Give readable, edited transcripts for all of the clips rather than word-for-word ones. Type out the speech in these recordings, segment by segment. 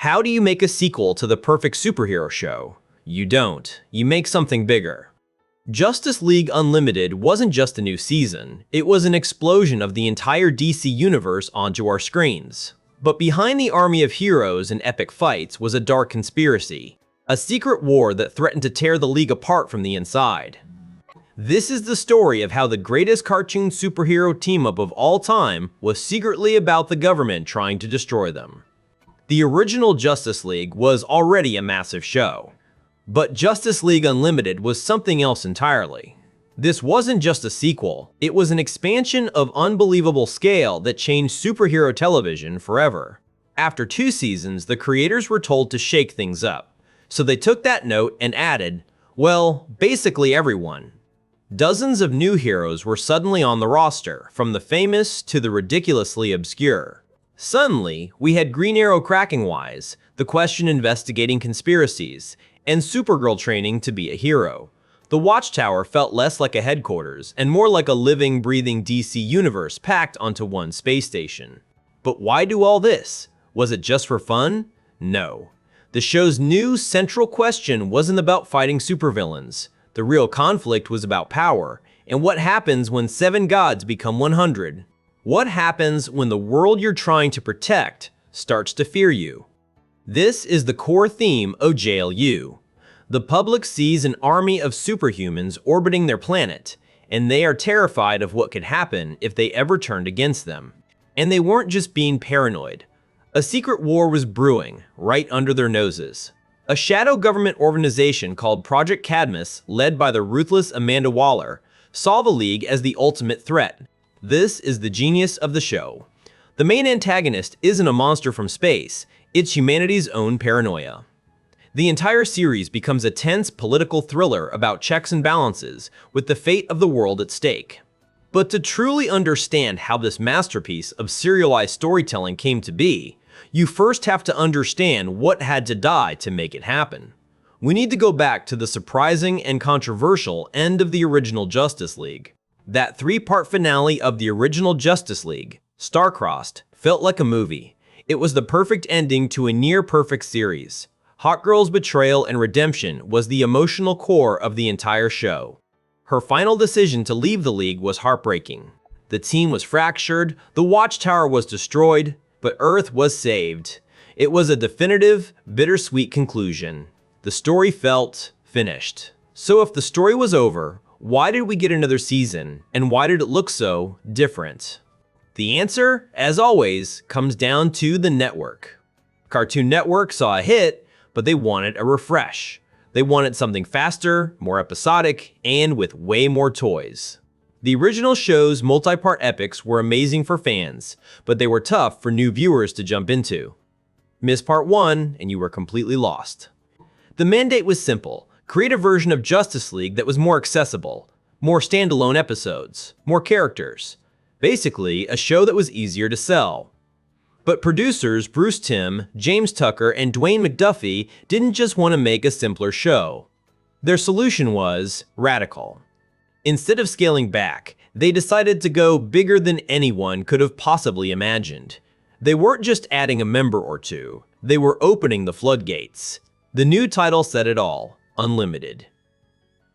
How do you make a sequel to the perfect superhero show? You don't. You make something bigger. Justice League Unlimited wasn't just a new season, it was an explosion of the entire DC universe onto our screens. But behind the army of heroes and epic fights was a dark conspiracy, a secret war that threatened to tear the League apart from the inside. This is the story of how the greatest cartoon superhero team-up of all time was secretly about the government trying to destroy them. The original Justice League was already a massive show, but Justice League Unlimited was something else entirely. This wasn't just a sequel, it was an expansion of unbelievable scale that changed superhero television forever. After 2 seasons, the creators were told to shake things up, so they took that note and added, well, basically everyone. Dozens of new heroes were suddenly on the roster, from the famous to the ridiculously obscure. Suddenly, we had Green Arrow cracking wise, the Question investigating conspiracies, and Supergirl training to be a hero. The Watchtower felt less like a headquarters and more like a living, breathing DC universe packed onto one space station. But why do all this? Was it just for fun? No. The show's new central question wasn't about fighting supervillains. The real conflict was about power, and what happens when 7 gods become 100. What happens when the world you're trying to protect starts to fear you? This is the core theme of JLU. The public sees an army of superhumans orbiting their planet, and they are terrified of what could happen if they ever turned against them. And they weren't just being paranoid. A secret war was brewing right under their noses. A shadow government organization called Project Cadmus, led by the ruthless Amanda Waller, saw the League as the ultimate threat. This is the genius of the show. The main antagonist isn't a monster from space, it's humanity's own paranoia. The entire series becomes a tense political thriller about checks and balances, with the fate of the world at stake. But to truly understand how this masterpiece of serialized storytelling came to be, you first have to understand what had to die to make it happen. We need to go back to the surprising and controversial end of the original Justice League. That 3-part finale of the original Justice League, Star-Crossed, felt like a movie. It was the perfect ending to a near-perfect series. Hawkgirl's betrayal and redemption was the emotional core of the entire show. Her final decision to leave the League was heartbreaking. The team was fractured, the Watchtower was destroyed, but Earth was saved. It was a definitive, bittersweet conclusion. The story felt finished. So if the story was over, why did we get another season, and why did it look so different? The answer, as always, comes down to the network. Cartoon Network saw a hit, but they wanted a refresh. They wanted something faster, more episodic, and with way more toys. The original show's multi-part epics were amazing for fans, but they were tough for new viewers to jump into. Miss part 1, and you were completely lost. The mandate was simple: create a version of Justice League that was more accessible, more standalone episodes, more characters. Basically, a show that was easier to sell. But producers Bruce Timm, James Tucker, and Dwayne McDuffie didn't just want to make a simpler show. Their solution was radical. Instead of scaling back, they decided to go bigger than anyone could have possibly imagined. They weren't just adding a member or two, they were opening the floodgates. The new title said it all: Unlimited.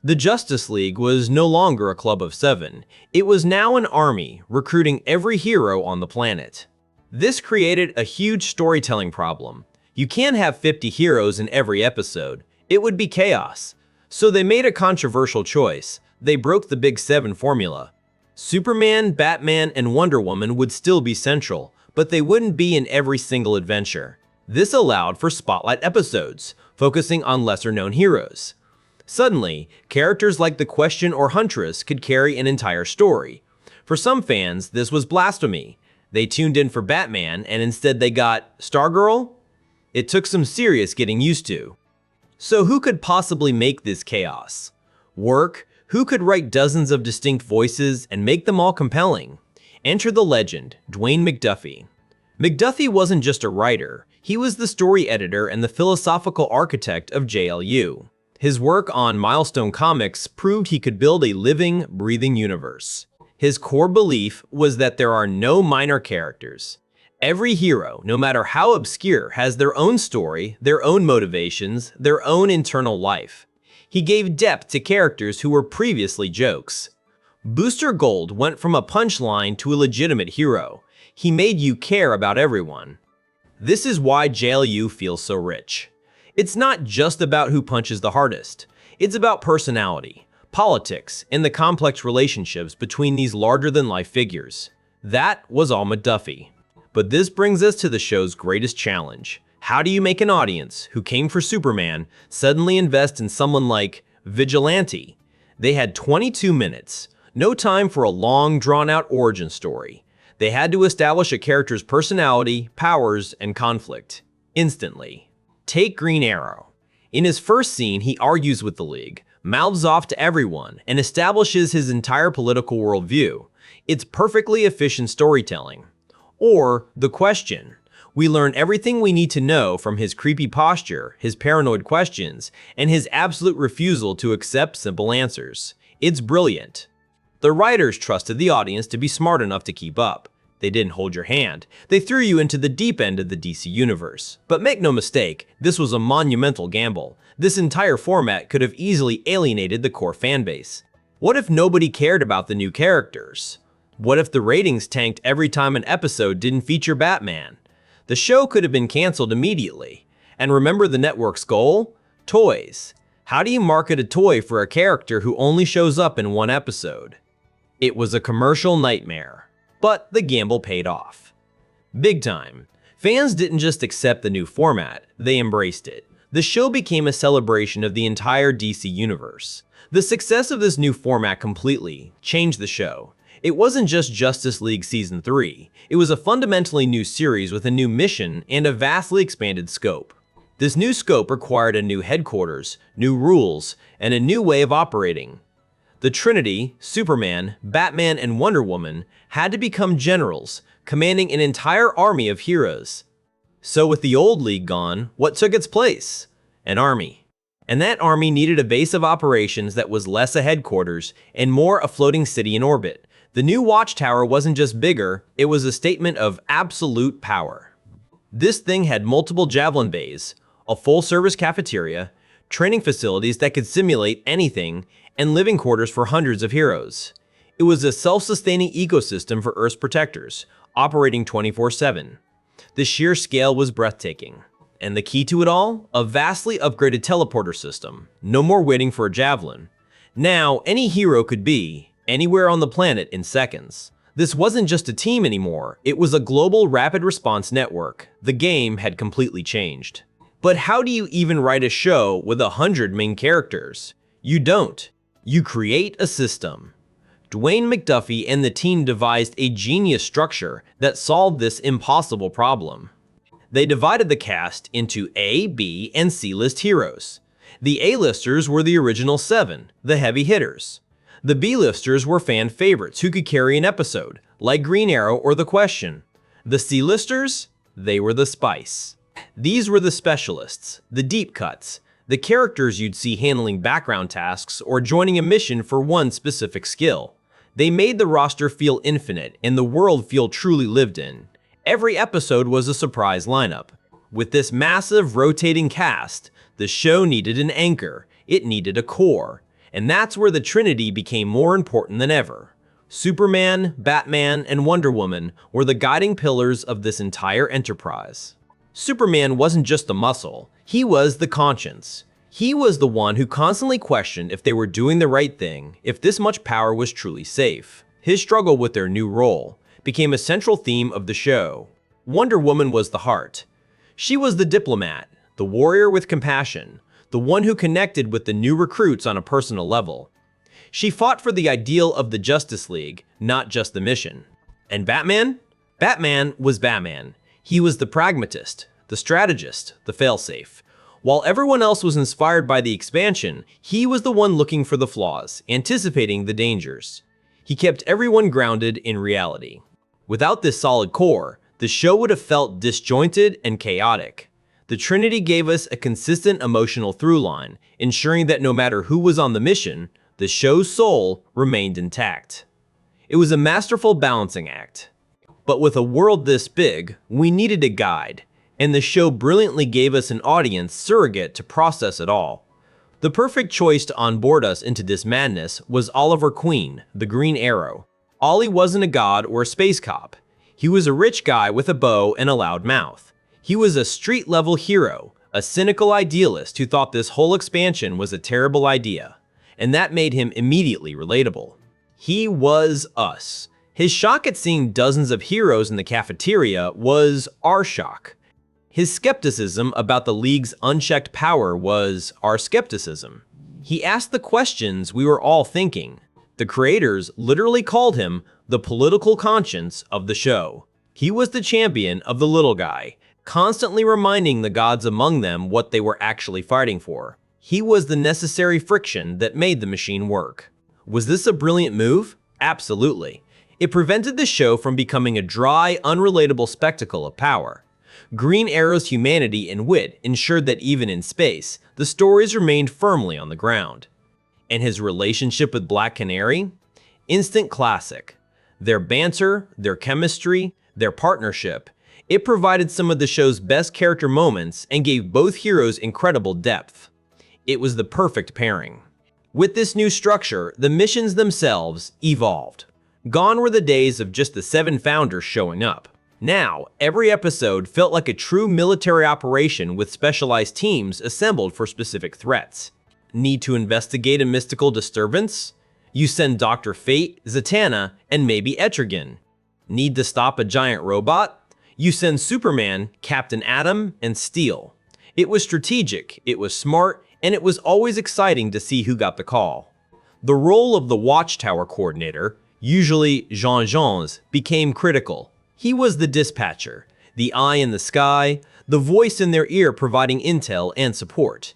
The Justice League was no longer a club of 7. It was now an army, recruiting every hero on the planet. This created a huge storytelling problem. You can't have 50 heroes in every episode. It would be chaos. So they made a controversial choice. They broke the Big 7 formula. Superman, Batman, and Wonder Woman would still be central, but they wouldn't be in every single adventure. This allowed for spotlight episodes, focusing on lesser-known heroes. Suddenly, characters like the Question or Huntress could carry an entire story. For some fans, this was blasphemy. They tuned in for Batman, and instead they got Stargirl? It took some serious getting used to. So who could possibly make this chaos work? Who could write dozens of distinct voices and make them all compelling? Enter the legend, Dwayne McDuffie. McDuffie wasn't just a writer, he was the story editor and the philosophical architect of JLU. His work on Milestone Comics proved he could build a living, breathing universe. His core belief was that there are no minor characters. Every hero, no matter how obscure, has their own story, their own motivations, their own internal life. He gave depth to characters who were previously jokes. Booster Gold went from a punchline to a legitimate hero. He made you care about everyone. This is why JLU feels so rich. It's not just about who punches the hardest. It's about personality, politics, and the complex relationships between these larger-than-life figures. That was all McDuffie. But this brings us to the show's greatest challenge. How do you make an audience who came for Superman suddenly invest in someone like Vigilante? They had 22 minutes, no time for a long, drawn-out origin story. They had to establish a character's personality, powers, and conflict instantly. Take Green Arrow. In his first scene, he argues with the League, mouths off to everyone, and establishes his entire political worldview. It's perfectly efficient storytelling. Or The Question. We learn everything we need to know from his creepy posture, his paranoid questions, and his absolute refusal to accept simple answers. It's brilliant. The writers trusted the audience to be smart enough to keep up. They didn't hold your hand. They threw you into the deep end of the DC universe. But make no mistake, this was a monumental gamble. This entire format could have easily alienated the core fanbase. What if nobody cared about the new characters? What if the ratings tanked every time an episode didn't feature Batman? The show could have been canceled immediately. And remember the network's goal? Toys. How do you market a toy for a character who only shows up in one episode? It was a commercial nightmare. But the gamble paid off. Big time. Fans didn't just accept the new format, they embraced it. The show became a celebration of the entire DC universe. The success of this new format completely changed the show. It wasn't just Justice League Season 3, it was a fundamentally new series with a new mission and a vastly expanded scope. This new scope required a new headquarters, new rules, and a new way of operating. The Trinity, Superman, Batman, and Wonder Woman had to become generals, commanding an entire army of heroes. So with the old League gone, what took its place? An army. And that army needed a base of operations that was less a headquarters and more a floating city in orbit. The new Watchtower wasn't just bigger, it was a statement of absolute power. This thing had multiple javelin bays, a full-service cafeteria, training facilities that could simulate anything, and living quarters for hundreds of heroes. It was a self-sustaining ecosystem for Earth's protectors, operating 24/7. The sheer scale was breathtaking. And the key to it all? A vastly upgraded teleporter system. No more waiting for a javelin. Now, any hero could be anywhere on the planet in seconds. This wasn't just a team anymore, it was a global rapid response network. The game had completely changed. But how do you even write a show with 100 main characters? You don't. You create a system. Dwayne McDuffie and the team devised a genius structure that solved this impossible problem. They divided the cast into A, B, and C-list heroes. The A-listers were the original 7, the heavy hitters. The B-listers were fan favorites who could carry an episode, like Green Arrow or The Question. The C-listers? They were the spice. These were the specialists, the deep cuts, the characters you'd see handling background tasks or joining a mission for one specific skill. They made the roster feel infinite and the world feel truly lived in. Every episode was a surprise lineup. With this massive rotating cast, the show needed an anchor, it needed a core, and that's where the Trinity became more important than ever. Superman, Batman, and Wonder Woman were the guiding pillars of this entire enterprise. Superman wasn't just the muscle, he was the conscience. He was the one who constantly questioned if they were doing the right thing, if this much power was truly safe. His struggle with their new role became a central theme of the show. Wonder Woman was the heart. She was the diplomat, the warrior with compassion, the one who connected with the new recruits on a personal level. She fought for the ideal of the Justice League, not just the mission. And Batman? Batman was Batman. He was the pragmatist, the strategist, the failsafe. While everyone else was inspired by the expansion, he was the one looking for the flaws, anticipating the dangers. He kept everyone grounded in reality. Without this solid core, the show would have felt disjointed and chaotic. The Trinity gave us a consistent emotional through line, ensuring that no matter who was on the mission, the show's soul remained intact. It was a masterful balancing act. But with a world this big, we needed a guide, and the show brilliantly gave us an audience surrogate to process it all. The perfect choice to onboard us into this madness was Oliver Queen, the Green Arrow. Ollie wasn't a god or a space cop. He was a rich guy with a bow and a loud mouth. He was a street-level hero, a cynical idealist who thought this whole expansion was a terrible idea, and that made him immediately relatable. He was us. His shock at seeing dozens of heroes in the cafeteria was our shock. His skepticism about the League's unchecked power was our skepticism. He asked the questions we were all thinking. The creators literally called him the political conscience of the show. He was the champion of the little guy, constantly reminding the gods among them what they were actually fighting for. He was the necessary friction that made the machine work. Was this a brilliant move? Absolutely. It prevented the show from becoming a dry, unrelatable spectacle of power. Green Arrow's humanity and wit ensured that even in space, the stories remained firmly on the ground. And his relationship with Black Canary? Instant classic. Their banter, their chemistry, their partnership, it provided some of the show's best character moments and gave both heroes incredible depth. It was the perfect pairing. With this new structure, the missions themselves evolved. Gone were the days of just the 7 founders showing up. Now, every episode felt like a true military operation with specialized teams assembled for specific threats. Need to investigate a mystical disturbance? You send Dr. Fate, Zatanna, and maybe Etrigan. Need to stop a giant robot? You send Superman, Captain Atom, and Steel. It was strategic, it was smart, and it was always exciting to see who got the call. The role of the Watchtower Coordinator, usually Jean-Jean's, became critical. He was the dispatcher, the eye in the sky, the voice in their ear providing intel and support.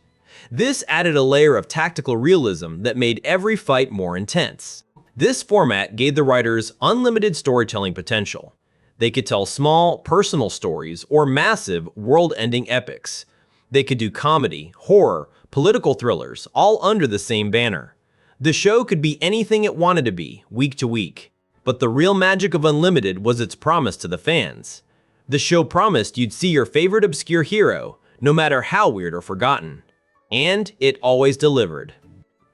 This added a layer of tactical realism that made every fight more intense. This format gave the writers unlimited storytelling potential. They could tell small, personal stories or massive, world-ending epics. They could do comedy, horror, political thrillers, all under the same banner. The show could be anything it wanted to be, week to week. But the real magic of Unlimited was its promise to the fans. The show promised you'd see your favorite obscure hero, no matter how weird or forgotten. And it always delivered.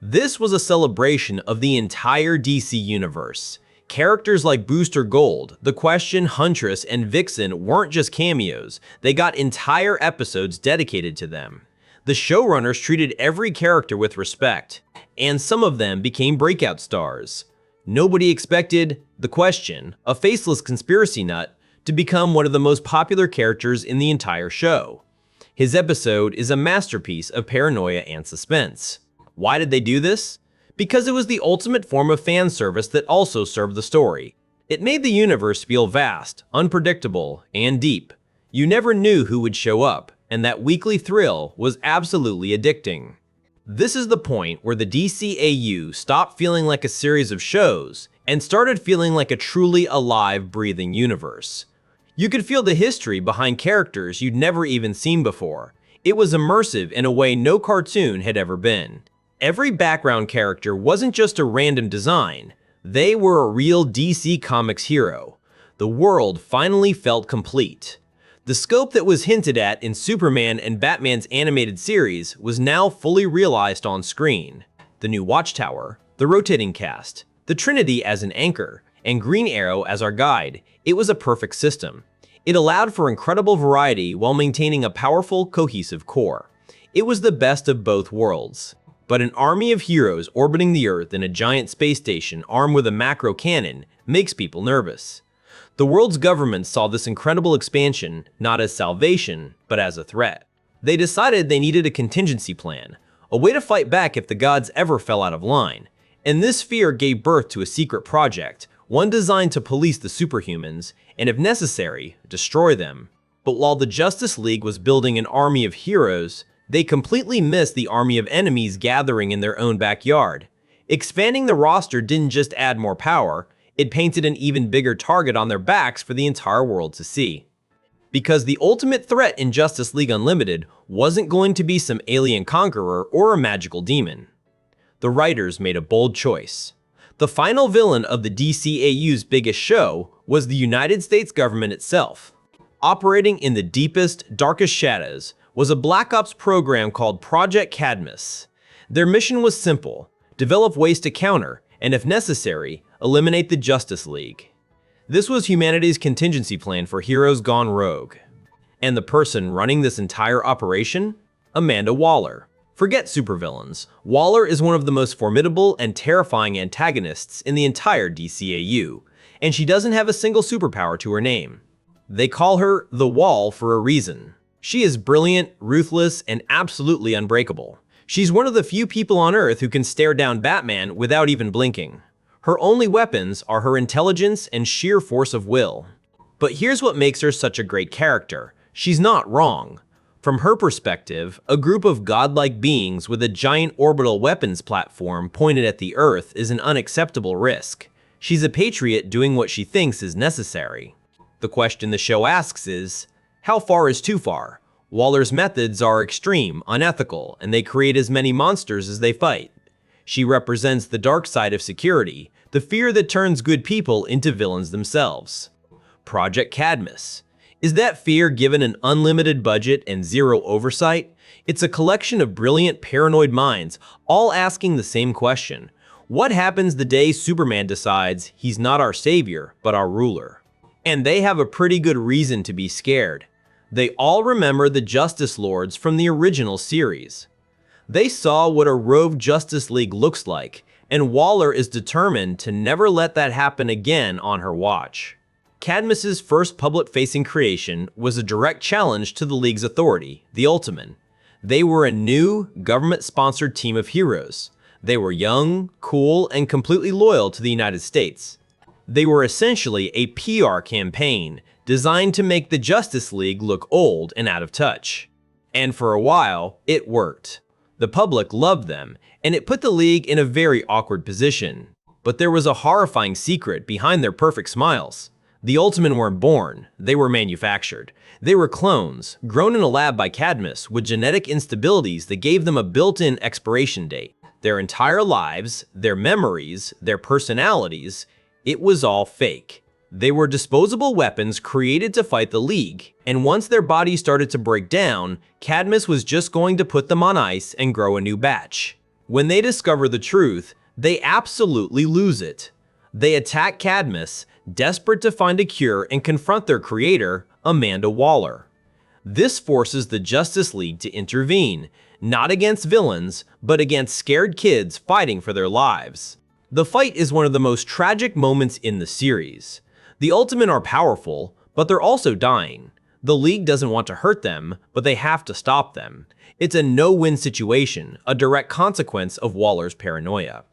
This was a celebration of the entire DC universe. Characters like Booster Gold, The Question, Huntress, and Vixen weren't just cameos, they got entire episodes dedicated to them. The showrunners treated every character with respect, and some of them became breakout stars. Nobody expected The Question, a faceless conspiracy nut, to become one of the most popular characters in the entire show. His episode is a masterpiece of paranoia and suspense. Why did they do this? Because it was the ultimate form of fan service that also served the story. It made the universe feel vast, unpredictable, and deep. You never knew who would show up, and that weekly thrill was absolutely addicting. This is the point where the DCAU stopped feeling like a series of shows and started feeling like a truly alive, breathing universe. You could feel the history behind characters you'd never even seen before. It was immersive in a way no cartoon had ever been. Every background character wasn't just a random design, they were a real DC Comics hero. The world finally felt complete. The scope that was hinted at in Superman and Batman's animated series was now fully realized on screen. The new Watchtower, the rotating cast, the Trinity as an anchor, and Green Arrow as our guide, it was a perfect system. It allowed for incredible variety while maintaining a powerful, cohesive core. It was the best of both worlds. But an army of heroes orbiting the Earth in a giant space station armed with a macro cannon makes people nervous. The world's government saw this incredible expansion not as salvation, but as a threat. They decided they needed a contingency plan, a way to fight back if the gods ever fell out of line. And this fear gave birth to a secret project, one designed to police the superhumans, and if necessary, destroy them. But while the Justice League was building an army of heroes, they completely missed the army of enemies gathering in their own backyard. Expanding the roster didn't just add more power, it painted an even bigger target on their backs for the entire world to see. Because the ultimate threat in Justice League Unlimited wasn't going to be some alien conqueror or a magical demon. The writers made a bold choice. The final villain of the DCAU's biggest show was the United States government itself. Operating in the deepest, darkest shadows was a Black Ops program called Project Cadmus. Their mission was simple: develop ways to counter, and if necessary, eliminate the Justice League. This was humanity's contingency plan for heroes gone rogue. And the person running this entire operation? Amanda Waller. Forget supervillains. Waller is one of the most formidable and terrifying antagonists in the entire DCAU, and she doesn't have a single superpower to her name. They call her the Wall for a reason. She is brilliant, ruthless, and absolutely unbreakable. She's one of the few people on Earth who can stare down Batman without even blinking. Her only weapons are her intelligence and sheer force of will. But here's what makes her such a great character. She's not wrong. From her perspective, a group of godlike beings with a giant orbital weapons platform pointed at the Earth is an unacceptable risk. She's a patriot doing what she thinks is necessary. The question the show asks is, how far is too far? Waller's methods are extreme, unethical, and they create as many monsters as they fight. She represents the dark side of security, the fear that turns good people into villains themselves. Project Cadmus. Is that fear given an unlimited budget and zero oversight? It's a collection of brilliant, paranoid minds, all asking the same question. What happens the day Superman decides he's not our savior, but our ruler? And they have a pretty good reason to be scared. They all remember the Justice Lords from the original series. They saw what a rogue Justice League looks like, and Waller is determined to never let that happen again on her watch. Cadmus's first public-facing creation was a direct challenge to the League's authority, the Ultimen. They were a new, government-sponsored team of heroes. They were young, cool, and completely loyal to the United States. They were essentially a PR campaign designed to make the Justice League look old and out of touch. And for a while, it worked. The public loved them, and it put the League in a very awkward position. But there was a horrifying secret behind their perfect smiles. The Ultimen weren't born, they were manufactured. They were clones, grown in a lab by Cadmus with genetic instabilities that gave them a built-in expiration date. Their entire lives, their memories, their personalities, it was all fake. They were disposable weapons created to fight the League, and once their bodies started to break down, Cadmus was just going to put them on ice and grow a new batch. When they discover the truth, they absolutely lose it. They attack Cadmus, desperate to find a cure and confront their creator, Amanda Waller. This forces the Justice League to intervene, not against villains, but against scared kids fighting for their lives. The fight is one of the most tragic moments in the series. The Ultimen are powerful, but they're also dying. The League doesn't want to hurt them, but they have to stop them. It's a no-win situation, a direct consequence of Waller's paranoia.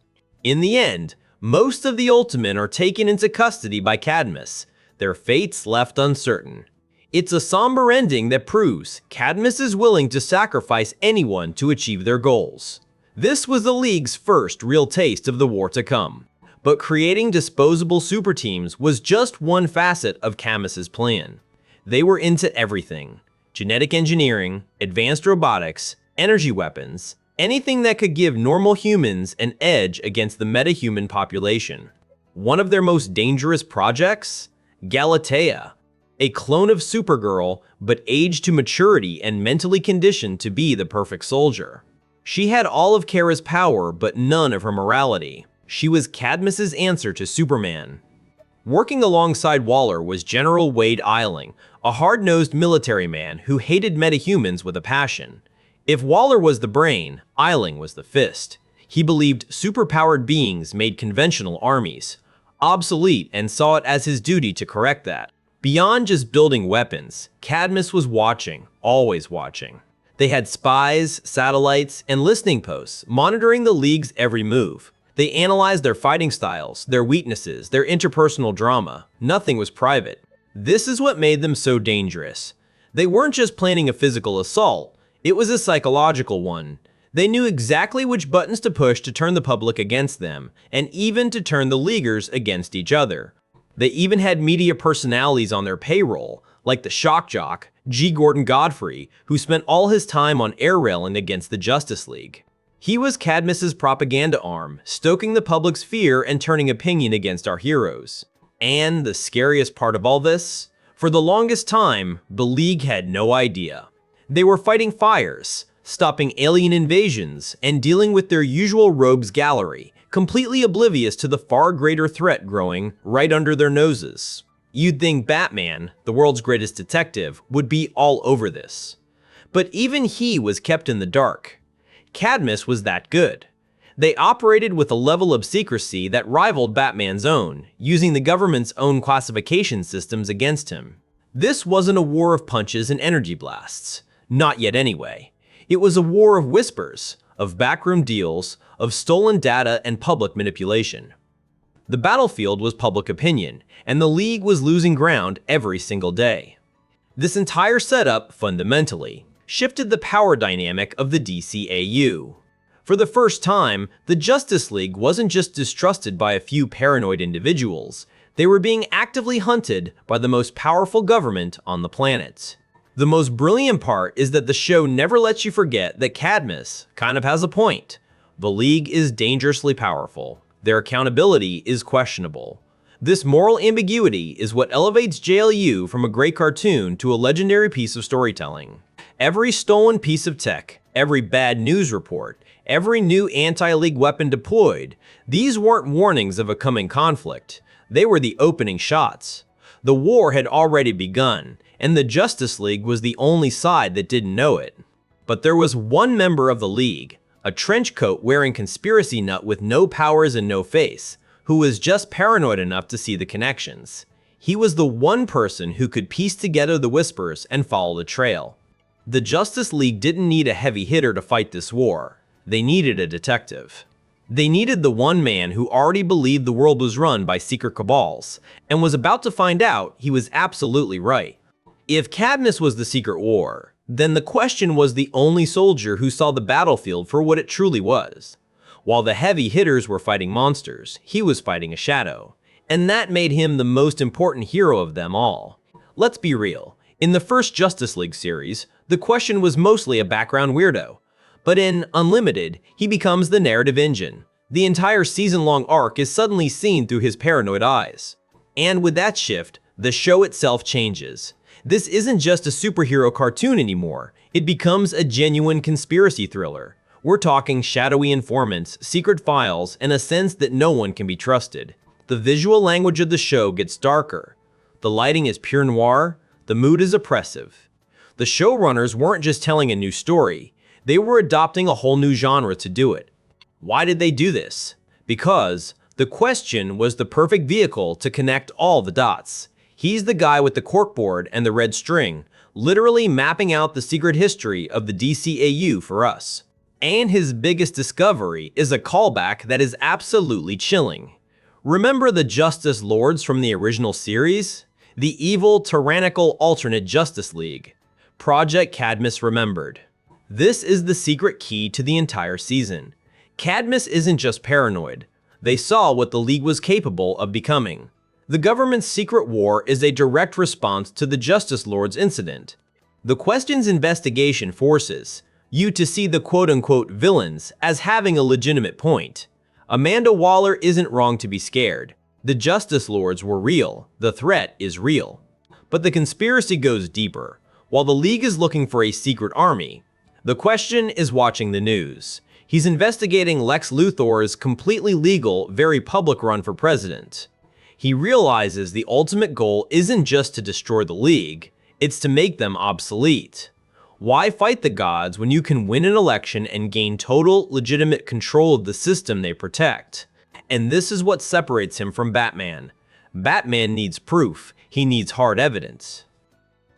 In the end, most of the Ultimen are taken into custody by Cadmus, their fates left uncertain. It's a somber ending that proves Cadmus is willing to sacrifice anyone to achieve their goals. This was the League's first real taste of the war to come. But creating disposable super teams was just one facet of Cadmus's plan. They were into everything: genetic engineering, advanced robotics, energy weapons, anything that could give normal humans an edge against the metahuman population. One of their most dangerous projects? Galatea, a clone of Supergirl, but aged to maturity and mentally conditioned to be the perfect soldier. She had all of Kara's power, but none of her morality. She was Cadmus's answer to Superman. Working alongside Waller was General Wade Eiling, a hard-nosed military man who hated metahumans with a passion. If Waller was the brain, Eiling was the fist. He believed superpowered beings made conventional armies obsolete and saw it as his duty to correct that. Beyond just building weapons, Cadmus was watching, always watching. They had spies, satellites, and listening posts monitoring the League's every move. They analyzed their fighting styles, their weaknesses, their interpersonal drama. Nothing was private. This is what made them so dangerous. They weren't just planning a physical assault, it was a psychological one. They knew exactly which buttons to push to turn the public against them, and even to turn the Leaguers against each other. They even had media personalities on their payroll, like the shock jock, G. Gordon Godfrey, who spent all his time on air railing against the Justice League. He was Cadmus's propaganda arm, stoking the public's fear and turning opinion against our heroes. And the scariest part of all this? For the longest time, the League had no idea. They were fighting fires, stopping alien invasions, and dealing with their usual rogues gallery, completely oblivious to the far greater threat growing right under their noses. You'd think Batman, the world's greatest detective, would be all over this. But even he was kept in the dark. Cadmus was that good. They operated with a level of secrecy that rivaled Batman's own, using the government's own classification systems against him. This wasn't a war of punches and energy blasts. Not yet anyway. It was a war of whispers, of backroom deals, of stolen data and public manipulation. The battlefield was public opinion, and the League was losing ground every single day. This entire setup, fundamentally, shifted the power dynamic of the DCAU. For the first time, the Justice League wasn't just distrusted by a few paranoid individuals, they were being actively hunted by the most powerful government on the planet. The most brilliant part is that the show never lets you forget that Cadmus kind of has a point. The League is dangerously powerful. Their accountability is questionable. This moral ambiguity is what elevates JLU from a great cartoon to a legendary piece of storytelling. Every stolen piece of tech, every bad news report, every new anti-League weapon deployed, these weren't warnings of a coming conflict. They were the opening shots. The war had already begun, and the Justice League was the only side that didn't know it. But there was one member of the League, a trench coat wearing conspiracy nut with no powers and no face, who was just paranoid enough to see the connections. He was the one person who could piece together the whispers and follow the trail. The Justice League didn't need a heavy hitter to fight this war. They needed a detective. They needed the one man who already believed the world was run by secret cabals, and was about to find out he was absolutely right. If Cadmus was the secret war, then the Question was the only soldier who saw the battlefield for what it truly was. While the heavy hitters were fighting monsters, he was fighting a shadow, and that made him the most important hero of them all. Let's be real, in the first Justice League series, the Question was mostly a background weirdo. But in Unlimited, he becomes the narrative engine. The entire season-long arc is suddenly seen through his paranoid eyes. And with that shift, the show itself changes. This isn't just a superhero cartoon anymore. It becomes a genuine conspiracy thriller. We're talking shadowy informants, secret files, and a sense that no one can be trusted. The visual language of the show gets darker. The lighting is pure noir. The mood is oppressive. The showrunners weren't just telling a new story. They were adopting a whole new genre to do it. Why did they do this? Because the Question was the perfect vehicle to connect all the dots. He's the guy with the corkboard and the red string, literally mapping out the secret history of the DCAU for us. And his biggest discovery is a callback that is absolutely chilling. Remember the Justice Lords from the original series? The evil, tyrannical alternate Justice League. Project Cadmus remembered. This is the secret key to the entire season. Cadmus isn't just paranoid. They saw what the League was capable of becoming. The government's secret war is a direct response to the Justice Lords incident. The Question's investigation forces you to see the quote-unquote villains as having a legitimate point. Amanda Waller isn't wrong to be scared. The Justice Lords were real. The threat is real. But the conspiracy goes deeper. While the League is looking for a secret army, the Question is watching the news. He's investigating Lex Luthor's completely legal, very public run for president. He realizes the ultimate goal isn't just to destroy the League, it's to make them obsolete. Why fight the gods when you can win an election and gain total, legitimate control of the system they protect? And this is what separates him from Batman. Batman needs proof. He needs hard evidence.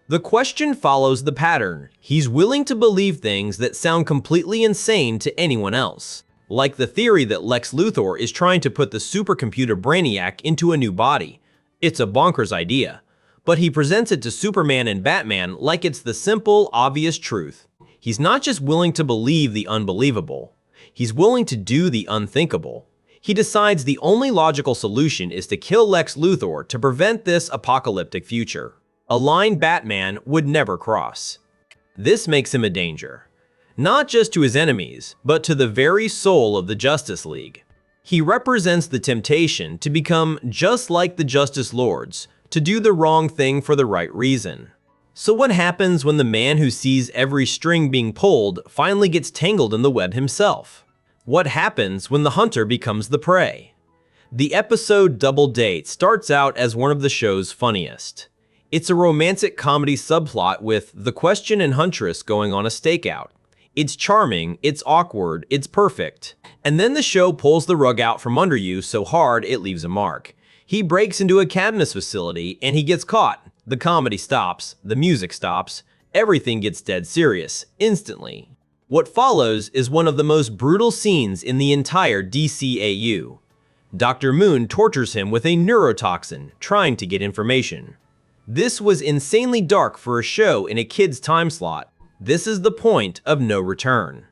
The Question follows the pattern. He's willing to believe things that sound completely insane to anyone else. Like the theory that Lex Luthor is trying to put the supercomputer Brainiac into a new body. It's a bonkers idea. But he presents it to Superman and Batman like it's the simple, obvious truth. He's not just willing to believe the unbelievable. He's willing to do the unthinkable. He decides the only logical solution is to kill Lex Luthor to prevent this apocalyptic future. A line Batman would never cross. This makes him a danger. Not just to his enemies, but to the very soul of the Justice League. He represents the temptation to become just like the Justice Lords, to do the wrong thing for the right reason. So what happens when the man who sees every string being pulled finally gets tangled in the web himself? What happens when the hunter becomes the prey? The episode Double Date starts out as one of the show's funniest. It's a romantic comedy subplot with the Question and Huntress going on a stakeout. It's charming, it's awkward, it's perfect. And then the show pulls the rug out from under you so hard it leaves a mark. He breaks into a Cadmus facility and he gets caught. The comedy stops, the music stops, everything gets dead serious, instantly. What follows is one of the most brutal scenes in the entire DCAU. Dr. Moon tortures him with a neurotoxin, trying to get information. This was insanely dark for a show in a kid's time slot. This is the point of no return.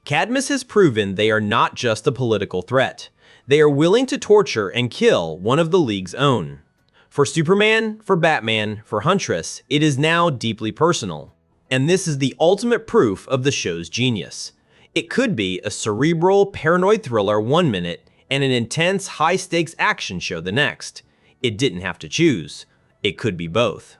Cadmus has proven they are not just a political threat. They are willing to torture and kill one of the League's own. For Superman, for Batman, for Huntress, it is now deeply personal. And this is the ultimate proof of the show's genius. It could be a cerebral, paranoid thriller one minute and an intense, high-stakes action show the next. It didn't have to choose. It could be both.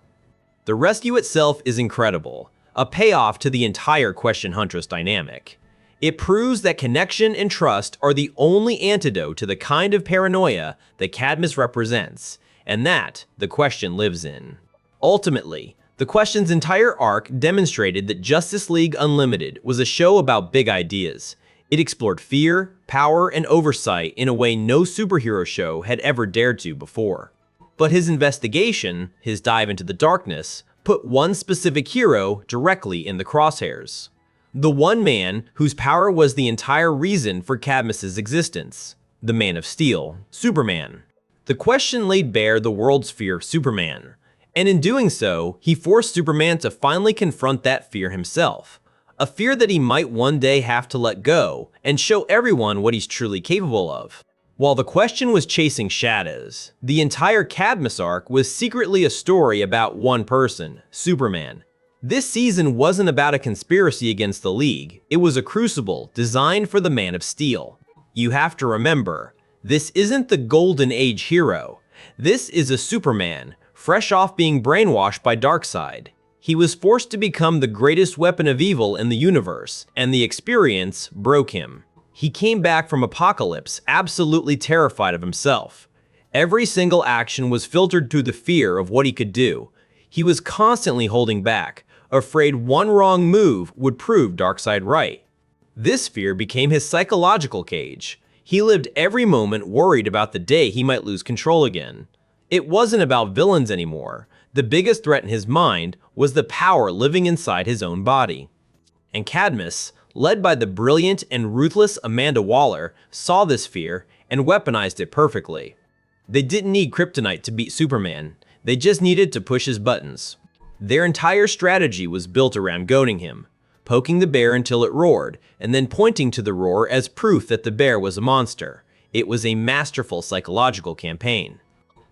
The rescue itself is incredible, a payoff to the entire Question Huntress dynamic. It proves that connection and trust are the only antidote to the kind of paranoia that Cadmus represents, and that the Question lives in. Ultimately, the Question's entire arc demonstrated that Justice League Unlimited was a show about big ideas. It explored fear, power, and oversight in a way no superhero show had ever dared to before. But his investigation, his dive into the darkness, put one specific hero directly in the crosshairs. The one man whose power was the entire reason for Cadmus's existence. The Man of Steel, Superman. The Question laid bare the world's fear of Superman, and in doing so, he forced Superman to finally confront that fear himself, a fear that he might one day have to let go and show everyone what he's truly capable of. While the Question was chasing shadows, the entire Cadmus arc was secretly a story about one person, Superman. This season wasn't about a conspiracy against the League, it was a crucible designed for the Man of Steel. You have to remember, this isn't the Golden Age hero. This is a Superman, fresh off being brainwashed by Darkseid. He was forced to become the greatest weapon of evil in the universe, and the experience broke him. He came back from Apocalypse absolutely terrified of himself. Every single action was filtered through the fear of what he could do. He was constantly holding back, afraid one wrong move would prove Darkseid right. This fear became his psychological cage. He lived every moment worried about the day he might lose control again. It wasn't about villains anymore. The biggest threat in his mind was the power living inside his own body. And Cadmus, led by the brilliant and ruthless Amanda Waller, saw this fear and weaponized it perfectly. They didn't need kryptonite to beat Superman. They just needed to push his buttons. Their entire strategy was built around goading him, poking the bear until it roared, and then pointing to the roar as proof that the bear was a monster. It was a masterful psychological campaign.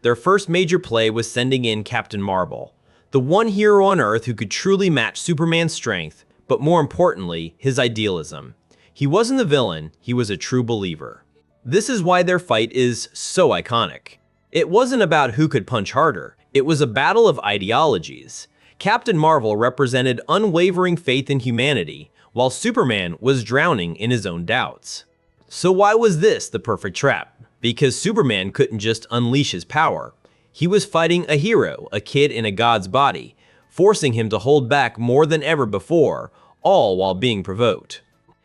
Their first major play was sending in Captain Marvel, the one hero on Earth who could truly match Superman's strength, but more importantly, his idealism. He wasn't the villain, he was a true believer. This is why their fight is so iconic. It wasn't about who could punch harder, it was a battle of ideologies. Captain Marvel represented unwavering faith in humanity, while Superman was drowning in his own doubts. So why was this the perfect trap? Because Superman couldn't just unleash his power. He was fighting a hero, a kid in a god's body, forcing him to hold back more than ever before, all while being provoked.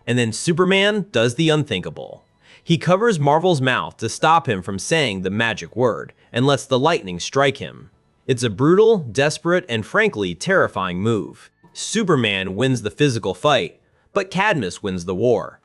And then Superman does the unthinkable. He covers Marvel's mouth to stop him from saying the magic word, and lets the lightning strike him. It's a brutal, desperate, and frankly terrifying move. Superman wins the physical fight, but Cadmus wins the war.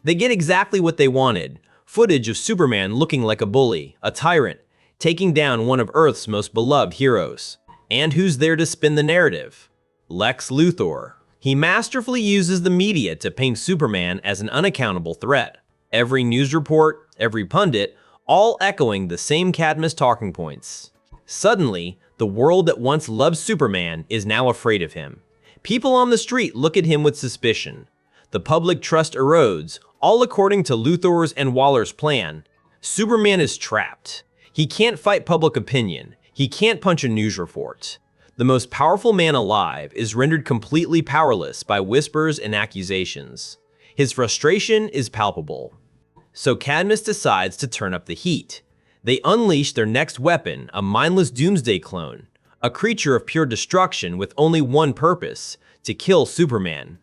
They get exactly what they wanted, footage of Superman looking like a bully, a tyrant, taking down one of Earth's most beloved heroes. And who's there to spin the narrative? Lex Luthor. He masterfully uses the media to paint Superman as an unaccountable threat. Every news report, every pundit, all echoing the same Cadmus talking points. Suddenly, the world that once loved Superman is now afraid of him. People on the street look at him with suspicion. The public trust erodes, All according to Luthor's and Waller's plan, Superman is trapped. He can't fight public opinion. He can't punch a news report. The most powerful man alive is rendered completely powerless by whispers and accusations. His frustration is palpable. So Cadmus decides to turn up the heat. They unleash their next weapon, a mindless Doomsday clone, a creature of pure destruction with only one purpose, to kill Superman.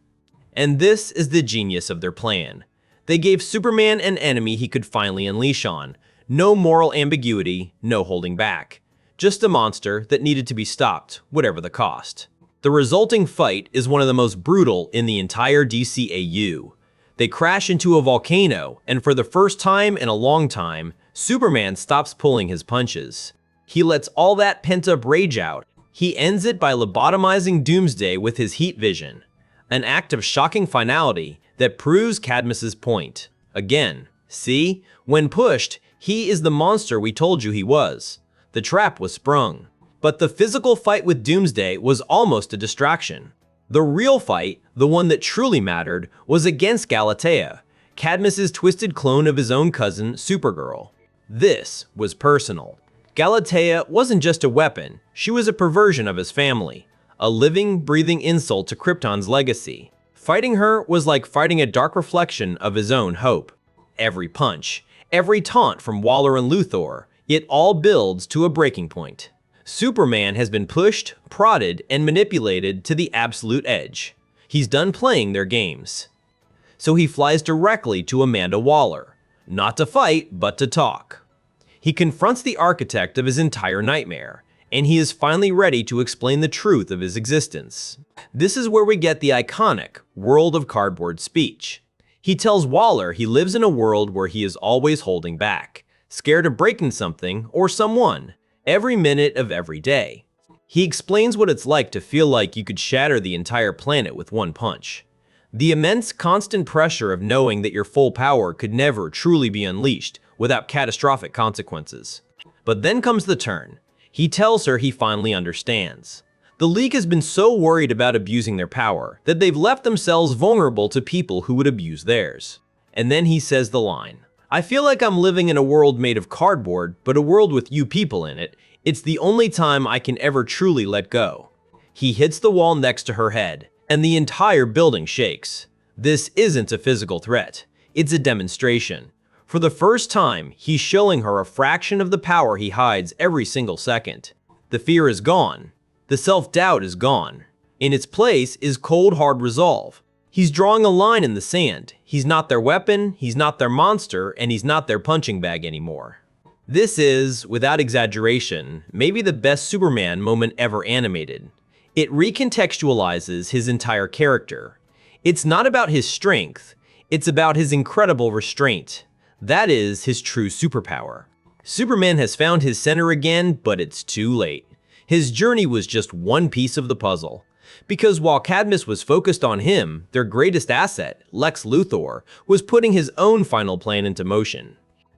And this is the genius of their plan. They gave Superman an enemy he could finally unleash on. No moral ambiguity, no holding back. Just a monster that needed to be stopped, whatever the cost. The resulting fight is one of the most brutal in the entire DCAU. They crash into a volcano, and for the first time in a long time, Superman stops pulling his punches. He lets all that pent-up rage out. He ends it by lobotomizing Doomsday with his heat vision. An act of shocking finality that proves Cadmus's point. Again, see? When pushed, he is the monster we told you he was. The trap was sprung. But the physical fight with Doomsday was almost a distraction. The real fight, the one that truly mattered, was against Galatea, Cadmus's twisted clone of his own cousin, Supergirl. This was personal. Galatea wasn't just a weapon, she was a perversion of his family, a living, breathing insult to Krypton's legacy. Fighting her was like fighting a dark reflection of his own hope. Every punch, every taunt from Waller and Luthor, it all builds to a breaking point. Superman has been pushed, prodded, and manipulated to the absolute edge. He's done playing their games. So he flies directly to Amanda Waller, not to fight, but to talk. He confronts the architect of his entire nightmare, and he is finally ready to explain the truth of his existence. This is where we get the iconic world of cardboard speech. He tells Waller he lives in a world where he is always holding back, scared of breaking something or someone, every minute of every day. He explains what it's like to feel like you could shatter the entire planet with one punch. The immense constant pressure of knowing that your full power could never truly be unleashed without catastrophic consequences. But then comes the turn. He tells her he finally understands. The League has been so worried about abusing their power that they've left themselves vulnerable to people who would abuse theirs. And then he says the line, "I feel like I'm living in a world made of cardboard, but a world with you people in it. It's the only time I can ever truly let go." He hits the wall next to her head, and the entire building shakes. This isn't a physical threat. It's a demonstration. For the first time, he's showing her a fraction of the power he hides every single second. The fear is gone. The self-doubt is gone. In its place is cold, hard resolve. He's drawing a line in the sand. He's not their weapon, he's not their monster, and he's not their punching bag anymore. This is, without exaggeration, maybe the best Superman moment ever animated. It recontextualizes his entire character. It's not about his strength, it's about his incredible restraint. That is his true superpower. Superman has found his center again, but it's too late. His journey was just one piece of the puzzle. Because while Cadmus was focused on him, their greatest asset, Lex Luthor, was putting his own final plan into motion.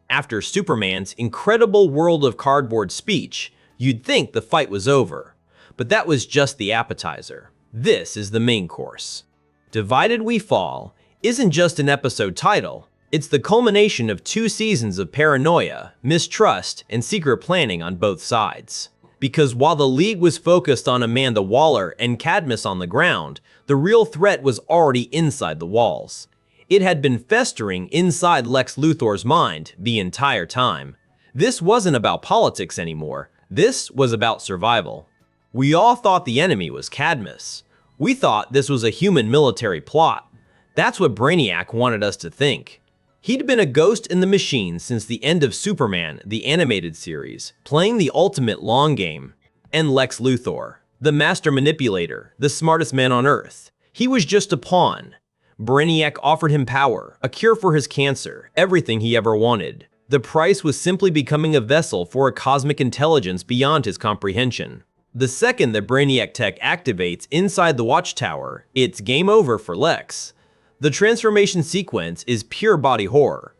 After Superman's incredible world of cardboard speech, you'd think the fight was over. But that was just the appetizer. This is the main course. Divided We Fall isn't just an episode title, it's the culmination of 2 seasons of paranoia, mistrust, and secret planning on both sides. Because while the League was focused on Amanda Waller and Cadmus on the ground, the real threat was already inside the walls. It had been festering inside Lex Luthor's mind the entire time. This wasn't about politics anymore, this was about survival. We all thought the enemy was Cadmus. We thought this was a human military plot. That's what Brainiac wanted us to think. He'd been a ghost in the machine since the end of Superman, the animated series, playing the ultimate long game. And Lex Luthor, the master manipulator, the smartest man on Earth. He was just a pawn. Brainiac offered him power, a cure for his cancer, everything he ever wanted. The price was simply becoming a vessel for a cosmic intelligence beyond his comprehension. The second that Brainiac tech activates inside the Watchtower, it's game over for Lex. The transformation sequence is pure body horror.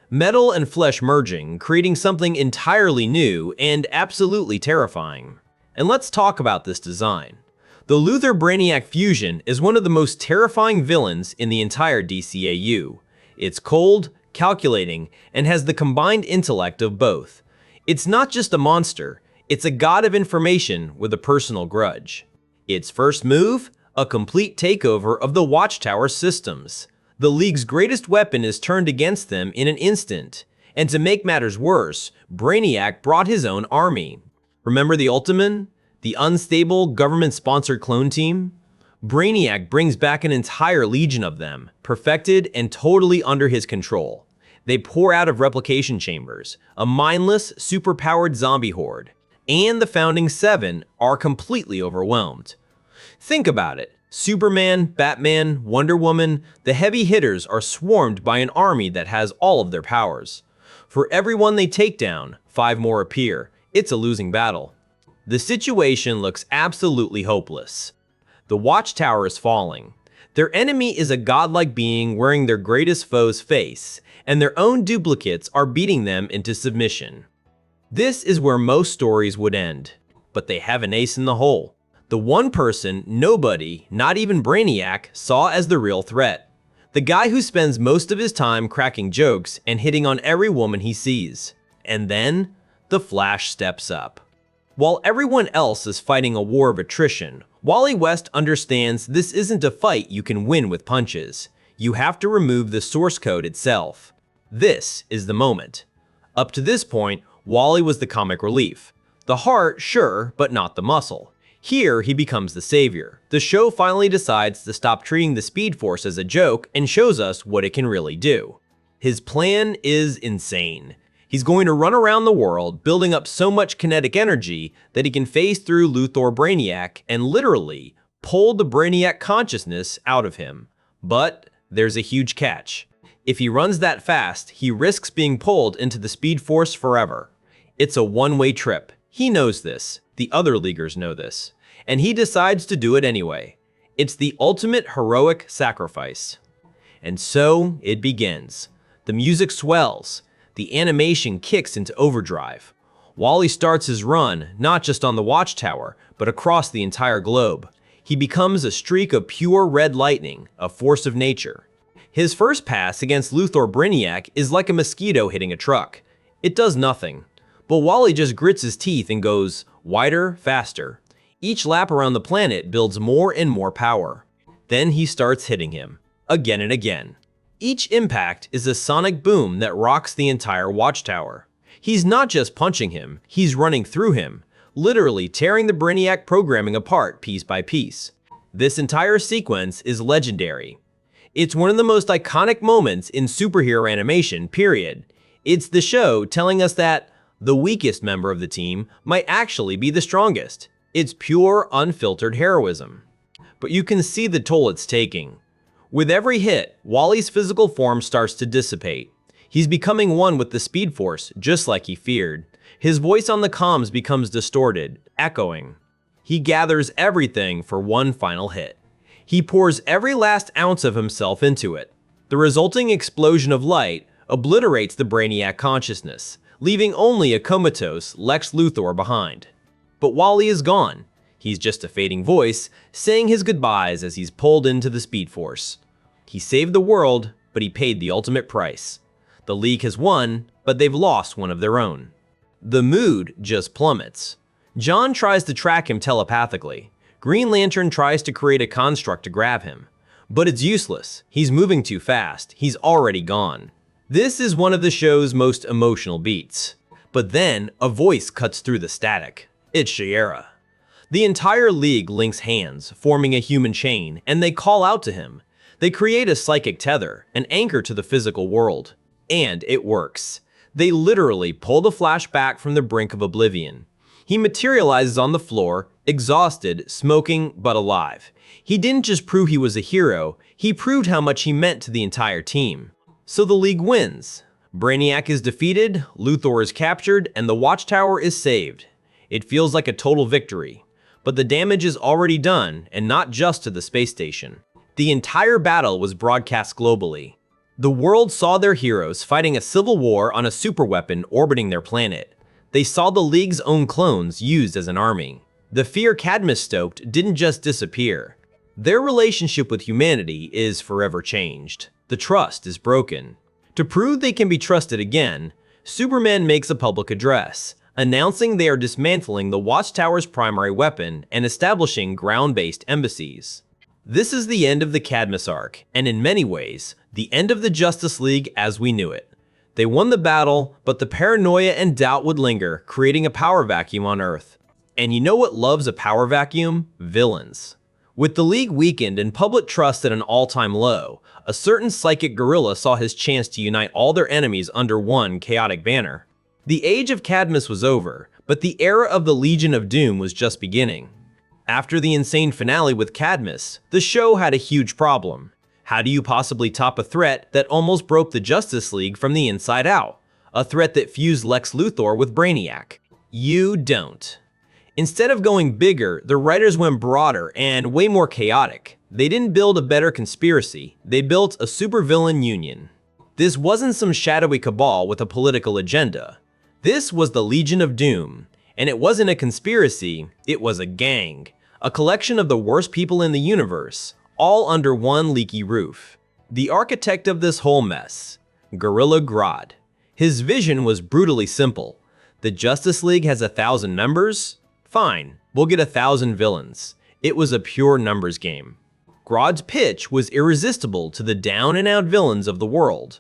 Metal and flesh merging, creating something entirely new and absolutely terrifying. And let's talk about this design. The Luthor-Brainiac fusion is one of the most terrifying villains in the entire DCAU. It's cold, calculating, and has the combined intellect of both. It's not just a monster, it's a god of information with a personal grudge. Its first move? A complete takeover of the Watchtower systems. The League's greatest weapon is turned against them in an instant. And to make matters worse, Brainiac brought his own army. Remember the Ultiman? The unstable, government-sponsored clone team? Brainiac brings back an entire legion of them, perfected and totally under his control. They pour out of replication chambers, a mindless, superpowered zombie horde. And the Founding Seven are completely overwhelmed. Think about it. Superman, Batman, Wonder Woman, the heavy hitters are swarmed by an army that has all of their powers. For every one they take down, 5 more appear. It's a losing battle. The situation looks absolutely hopeless. The Watchtower is falling. Their enemy is a godlike being wearing their greatest foe's face, and their own duplicates are beating them into submission. This is where most stories would end, but they have an ace in the hole. The one person nobody, not even Brainiac, saw as the real threat. The guy who spends most of his time cracking jokes and hitting on every woman he sees. And then, the Flash steps up. While everyone else is fighting a war of attrition, Wally West understands this isn't a fight you can win with punches. You have to remove the source code itself. This is the moment. Up to this point, Wally was the comic relief. The heart, sure, but not the muscle. Here, he becomes the savior. The show finally decides to stop treating the Speed Force as a joke and shows us what it can really do. His plan is insane. He's going to run around the world, building up so much kinetic energy that he can phase through Luthor Brainiac and literally pull the Brainiac consciousness out of him. But there's a huge catch. If he runs that fast, he risks being pulled into the Speed Force forever. It's a one-way trip. He knows this. The other Leaguers know this. And he decides to do it anyway. It's the ultimate heroic sacrifice. And so it begins. The music swells. The animation kicks into overdrive. Wally starts his run, not just on the Watchtower, but across the entire globe. He becomes a streak of pure red lightning, a force of nature. His first pass against Luthor Brainiac is like a mosquito hitting a truck. It does nothing. But Wally just grits his teeth and goes wider, faster. Each lap around the planet builds more and more power. Then he starts hitting him, again and again. Each impact is a sonic boom that rocks the entire Watchtower. He's not just punching him, he's running through him, literally tearing the Brainiac programming apart piece by piece. This entire sequence is legendary. It's one of the most iconic moments in superhero animation, period. It's the show telling us that the weakest member of the team might actually be the strongest. It's pure, unfiltered heroism. But you can see the toll it's taking. With every hit, Wally's physical form starts to dissipate. He's becoming one with the Speed Force, just like he feared. His voice on the comms becomes distorted, echoing. He gathers everything for one final hit. He pours every last ounce of himself into it. The resulting explosion of light obliterates the Brainiac consciousness, leaving only a comatose Lex Luthor behind. But Wally is gone. He's just a fading voice, saying his goodbyes as he's pulled into the Speed Force. He saved the world, but he paid the ultimate price. The League has won, but they've lost one of their own. The mood just plummets. John tries to track him telepathically. Green Lantern tries to create a construct to grab him. But it's useless. He's moving too fast. He's already gone. This is one of the show's most emotional beats. But then, a voice cuts through the static. It's Shiera. The entire League links hands, forming a human chain, and they call out to him. They create a psychic tether, an anchor to the physical world. And it works. They literally pull the Flash back from the brink of oblivion. He materializes on the floor, exhausted, smoking, but alive. He didn't just prove he was a hero, he proved how much he meant to the entire team. So the League wins. Brainiac is defeated, Luthor is captured, and the Watchtower is saved. It feels like a total victory. But the damage is already done, and not just to the space station. The entire battle was broadcast globally. The world saw their heroes fighting a civil war on a superweapon orbiting their planet. They saw the League's own clones used as an army. The fear Cadmus stoked didn't just disappear. Their relationship with humanity is forever changed. The trust is broken. To prove they can be trusted again, Superman makes a public address, announcing they are dismantling the Watchtower's primary weapon and establishing ground-based embassies. This is the end of the Cadmus arc, and in many ways, the end of the Justice League as we knew it. They won the battle, but the paranoia and doubt would linger, creating a power vacuum on Earth. And you know what loves a power vacuum? Villains. With the League weakened and public trust at an all-time low, a certain psychic gorilla saw his chance to unite all their enemies under one chaotic banner. The age of Cadmus was over, but the era of the Legion of Doom was just beginning. After the insane finale with Cadmus, the show had a huge problem. How do you possibly top a threat that almost broke the Justice League from the inside out? A threat that fused Lex Luthor with Brainiac? You don't. Instead of going bigger, the writers went broader and way more chaotic. They didn't build a better conspiracy, they built a supervillain union. This wasn't some shadowy cabal with a political agenda. This was the Legion of Doom, and it wasn't a conspiracy, it was a gang. A collection of the worst people in the universe, all under one leaky roof. The architect of this whole mess, Gorilla Grodd. His vision was brutally simple. The Justice League has 1,000 members? Fine, we'll get 1,000 villains. It was a pure numbers game. Grodd's pitch was irresistible to the down-and-out villains of the world.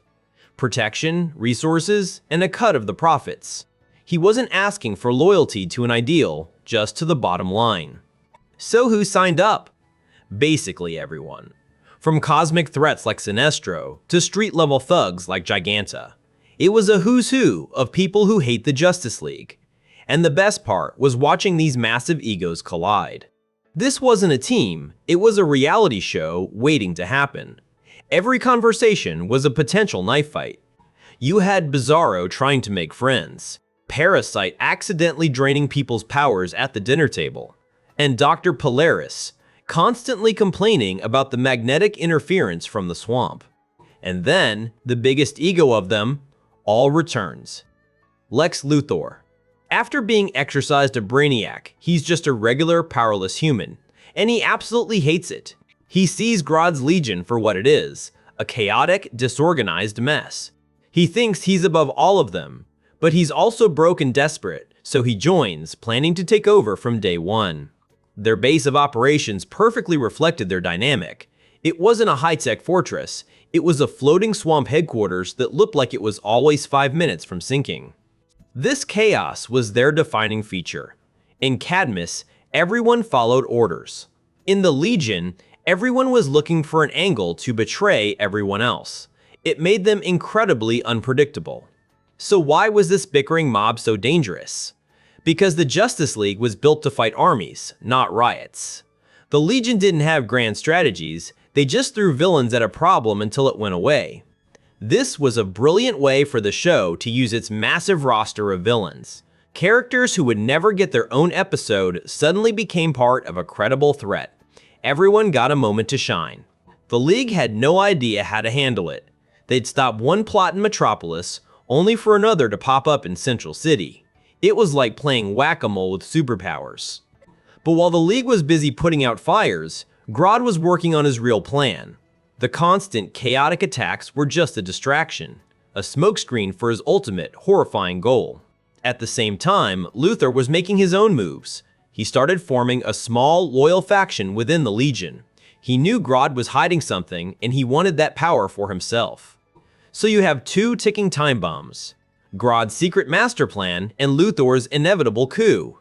Protection, resources, and a cut of the profits. He wasn't asking for loyalty to an ideal, just to the bottom line. So who signed up? Basically everyone. From cosmic threats like Sinestro to street-level thugs like Giganta. It was a who's who of people who hate the Justice League. And the best part was watching these massive egos collide. This wasn't a team, it was a reality show waiting to happen. Every conversation was a potential knife fight. You had Bizarro trying to make friends, Parasite accidentally draining people's powers at the dinner table, and Dr. Polaris constantly complaining about the magnetic interference from the swamp. And then, the biggest ego of them all returns. Lex Luthor. After being exorcised of Brainiac, he's just a regular, powerless human, and he absolutely hates it. He sees Grodd's Legion for what it is, a chaotic, disorganized mess. He thinks he's above all of them, but he's also broke and desperate, so he joins, planning to take over from day one. Their base of operations perfectly reflected their dynamic. It wasn't a high-tech fortress, it was a floating swamp headquarters that looked like it was always 5 minutes from sinking. This chaos was their defining feature. In Cadmus, everyone followed orders. In the Legion, everyone was looking for an angle to betray everyone else. It made them incredibly unpredictable. So why was this bickering mob so dangerous? Because the Justice League was built to fight armies, not riots. The Legion didn't have grand strategies, they just threw villains at a problem until it went away. This was a brilliant way for the show to use its massive roster of villains. Characters who would never get their own episode suddenly became part of a credible threat. Everyone got a moment to shine. The League had no idea how to handle it. They'd stop one plot in Metropolis, only for another to pop up in Central City. It was like playing whack-a-mole with superpowers. But while the League was busy putting out fires, Grodd was working on his real plan. The constant, chaotic attacks were just a distraction, a smokescreen for his ultimate, horrifying goal. At the same time, Luthor was making his own moves. He started forming a small, loyal faction within the Legion. He knew Grodd was hiding something, and he wanted that power for himself. So you have two ticking time bombs, Grodd's secret master plan and Luthor's inevitable coup.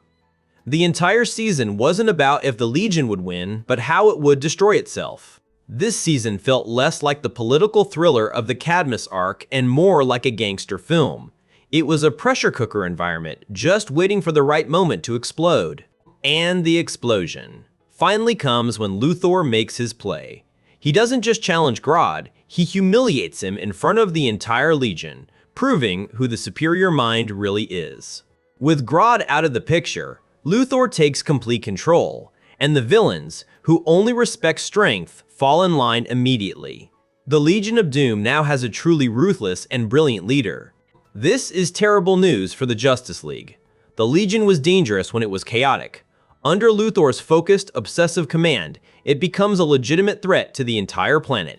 The entire season wasn't about if the Legion would win, but how it would destroy itself. This season felt less like the political thriller of the Cadmus arc and more like a gangster film. It was a pressure cooker environment, just waiting for the right moment to explode. And the explosion finally comes when Luthor makes his play. He doesn't just challenge Grodd, he humiliates him in front of the entire Legion, proving who the superior mind really is. With Grodd out of the picture, Luthor takes complete control, and the villains, who only respect strength, fall in line immediately. The Legion of Doom now has a truly ruthless and brilliant leader. This is terrible news for the Justice League. The Legion was dangerous when it was chaotic, Under Luthor's focused, obsessive command, it becomes a legitimate threat to the entire planet.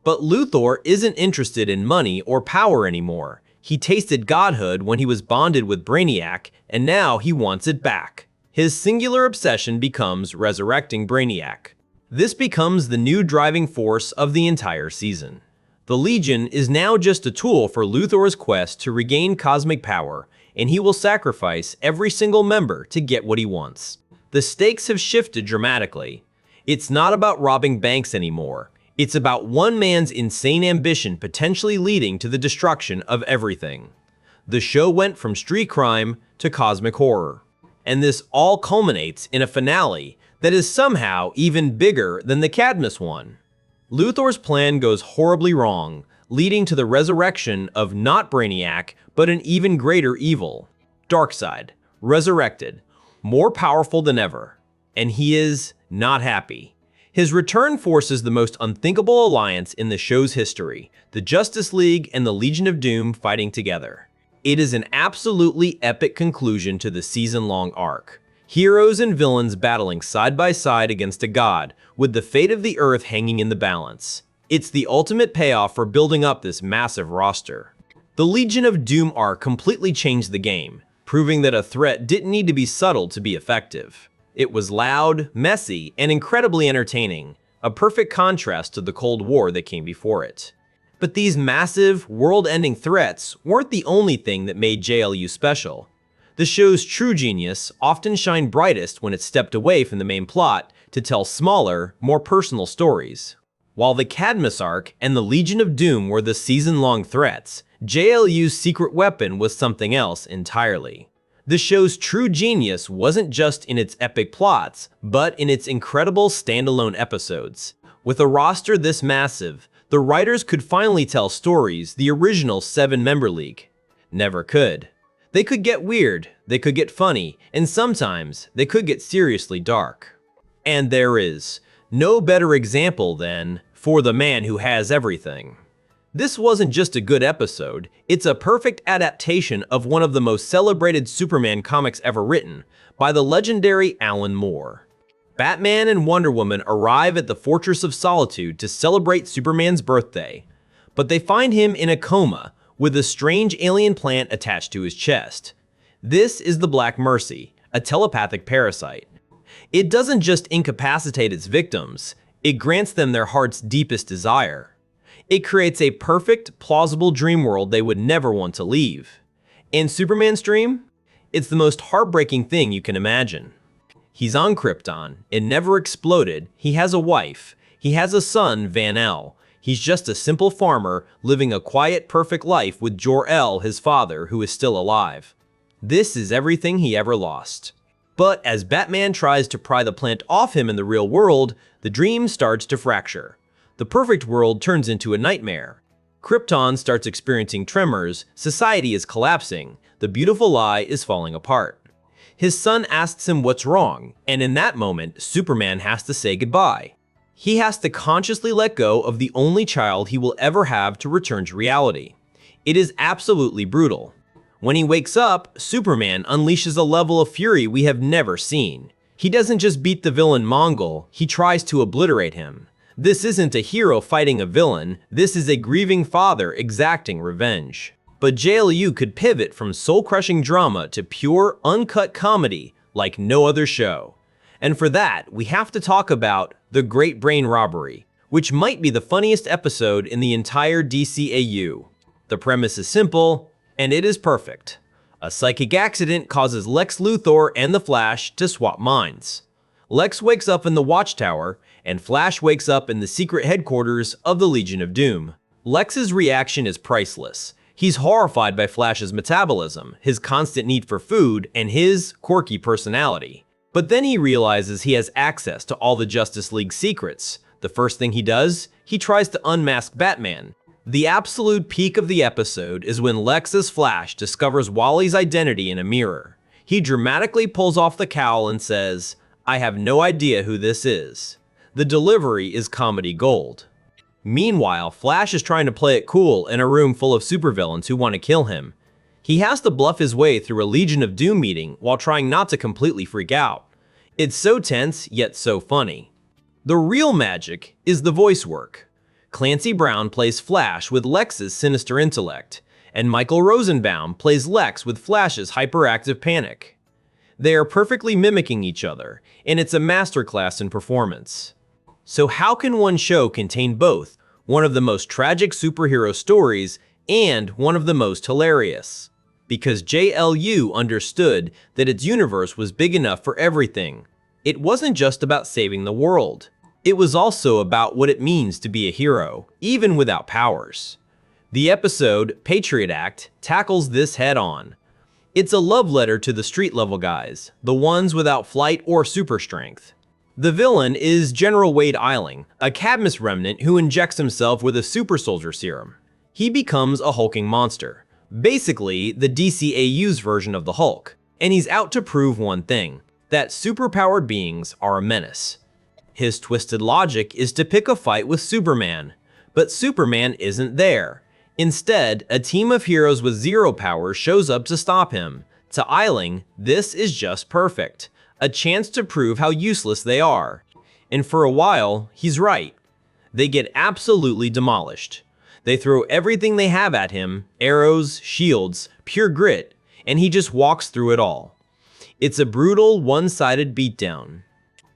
But Luthor isn't interested in money or power anymore. He tasted godhood when he was bonded with Brainiac, and now he wants it back. His singular obsession becomes resurrecting Brainiac. This becomes the new driving force of the entire season. The Legion is now just a tool for Luthor's quest to regain cosmic power, and he will sacrifice every single member to get what he wants. The stakes have shifted dramatically. It's not about robbing banks anymore. It's about one man's insane ambition potentially leading to the destruction of everything. The show went from street crime to cosmic horror. And this all culminates in a finale that is somehow even bigger than the Cadmus one. Luthor's plan goes horribly wrong, leading to the resurrection of not Brainiac, but an even greater evil. Darkseid, resurrected, more powerful than ever. And he is not happy. His return forces the most unthinkable alliance in the show's history, the Justice League and the Legion of Doom fighting together. It is an absolutely epic conclusion to the season-long arc. Heroes and villains battling side by side against a god, with the fate of the Earth hanging in the balance. It's the ultimate payoff for building up this massive roster. The Legion of Doom arc completely changed the game, proving that a threat didn't need to be subtle to be effective. It was loud, messy, and incredibly entertaining, a perfect contrast to the Cold War that came before it. But these massive, world-ending threats weren't the only thing that made JLU special. The show's true genius often shined brightest when it stepped away from the main plot to tell smaller, more personal stories. While the Cadmus arc and the Legion of Doom were the season-long threats, JLU's secret weapon was something else entirely. The show's true genius wasn't just in its epic plots, but in its incredible standalone episodes. With a roster this massive, the writers could finally tell stories the original 7-member league never could. They could get weird, they could get funny, and sometimes they could get seriously dark. And there is no better example than For the Man Who Has Everything. This wasn't just a good episode, it's a perfect adaptation of one of the most celebrated Superman comics ever written, by the legendary Alan Moore. Batman and Wonder Woman arrive at the Fortress of Solitude to celebrate Superman's birthday, but they find him in a coma with a strange alien plant attached to his chest. This is the Black Mercy, a telepathic parasite. It doesn't just incapacitate its victims, it grants them their heart's deepest desire. It creates a perfect, plausible dream world they would never want to leave. And Superman's dream? It's the most heartbreaking thing you can imagine. He's on Krypton, it never exploded, he has a wife, he has a son, Van-El. He's just a simple farmer living a quiet, perfect life with Jor-El, his father, who is still alive. This is everything he ever lost. But as Batman tries to pry the plant off him in the real world, the dream starts to fracture. The perfect world turns into a nightmare. Krypton starts experiencing tremors, society is collapsing, the beautiful lie is falling apart. His son asks him what's wrong, and in that moment, Superman has to say goodbye. He has to consciously let go of the only child he will ever have to return to reality. It is absolutely brutal. When he wakes up, Superman unleashes a level of fury we have never seen. He doesn't just beat the villain Mongol, he tries to obliterate him. This isn't a hero fighting a villain, this is a grieving father exacting revenge. But JLU could pivot from soul-crushing drama to pure, uncut comedy like no other show. And for that, we have to talk about The Great Brain Robbery, which might be the funniest episode in the entire DCAU. The premise is simple, and it is perfect. A psychic accident causes Lex Luthor and the Flash to swap minds. Lex wakes up in the Watchtower, and Flash wakes up in the secret headquarters of the Legion of Doom. Lex's reaction is priceless. He's horrified by Flash's metabolism, his constant need for food, and his quirky personality. But then he realizes he has access to all the Justice League secrets. The first thing he does, he tries to unmask Batman. The absolute peak of the episode is when Lex as Flash discovers Wally's identity in a mirror. He dramatically pulls off the cowl and says, "I have no idea who this is." The delivery is comedy gold. Meanwhile, Flash is trying to play it cool in a room full of supervillains who want to kill him. He has to bluff his way through a Legion of Doom meeting while trying not to completely freak out. It's so tense, yet so funny. The real magic is the voice work. Clancy Brown plays Flash with Lex's sinister intellect, and Michael Rosenbaum plays Lex with Flash's hyperactive panic. They are perfectly mimicking each other, and it's a masterclass in performance. So how can one show contain both one of the most tragic superhero stories and one of the most hilarious? Because JLU understood that its universe was big enough for everything. It wasn't just about saving the world. It was also about what it means to be a hero, even without powers. The episode, Patriot Act, tackles this head-on. It's a love letter to the street-level guys, the ones without flight or super strength. The villain is General Wade Eiling, a Cadmus remnant who injects himself with a super soldier serum. He becomes a hulking monster, basically the DCAU's version of the Hulk, and he's out to prove one thing, that superpowered beings are a menace. His twisted logic is to pick a fight with Superman, but Superman isn't there. Instead, a team of heroes with zero powers shows up to stop him. To Eiling, this is just perfect, a chance to prove how useless they are. And for a while, he's right. They get absolutely demolished. They throw everything they have at him, arrows, shields, pure grit, and he just walks through it all. It's a brutal, one-sided beatdown.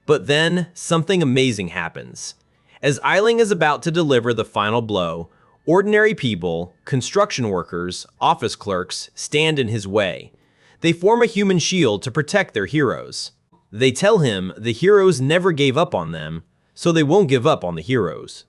But then, something amazing happens. As Eiling is about to deliver the final blow, ordinary people, construction workers, office clerks stand in his way. They form a human shield to protect their heroes. They tell him the heroes never gave up on them, so they won't give up on the heroes.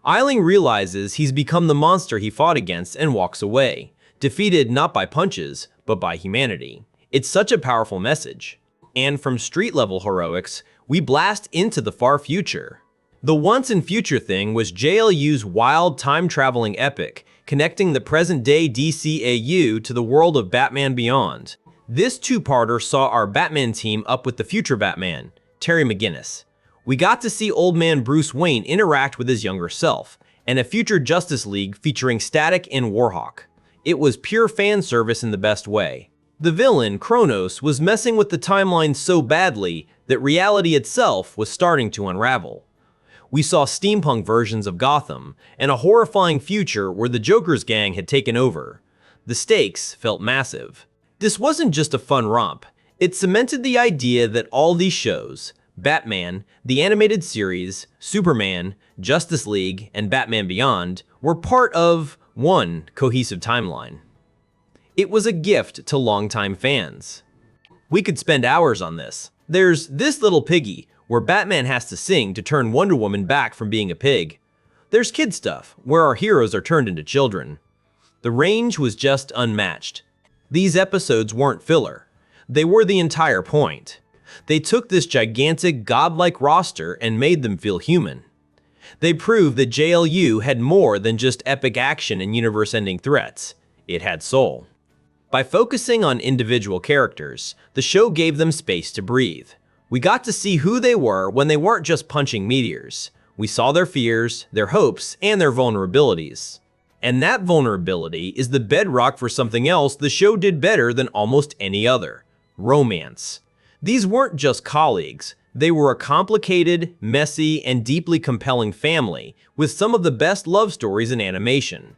Eiling realizes he's become the monster he fought against and walks away, defeated not by punches, but by humanity. It's such a powerful message. And from street-level heroics, we blast into the far future. The once and future thing was JLU's wild time-traveling epic, connecting the present-day DCAU to the world of Batman Beyond. This two-parter saw our Batman team up with the future Batman, Terry McGinnis. We got to see old man Bruce Wayne interact with his younger self, and a future Justice League featuring Static and Warhawk. It was pure fan service in the best way. The villain, Kronos, was messing with the timeline so badly that reality itself was starting to unravel. We saw steampunk versions of Gotham, and a horrifying future where the Joker's gang had taken over. The stakes felt massive. This wasn't just a fun romp. It cemented the idea that all these shows, Batman, the animated series, Superman, Justice League, and Batman Beyond, were part of one cohesive timeline. It was a gift to longtime fans. We could spend hours on this. There's This Little Piggy, where Batman has to sing to turn Wonder Woman back from being a pig. There's kid stuff, where our heroes are turned into children. The range was just unmatched. These episodes weren't filler. They were the entire point. They took this gigantic, godlike roster and made them feel human. They proved that JLU had more than just epic action and universe-ending threats. It had soul. By focusing on individual characters, the show gave them space to breathe. We got to see who they were when they weren't just punching meteors. We saw their fears, their hopes, and their vulnerabilities. And that vulnerability is the bedrock for something else the show did better than almost any other: romance. These weren't just colleagues. They were a complicated, messy, and deeply compelling family with some of the best love stories in animation.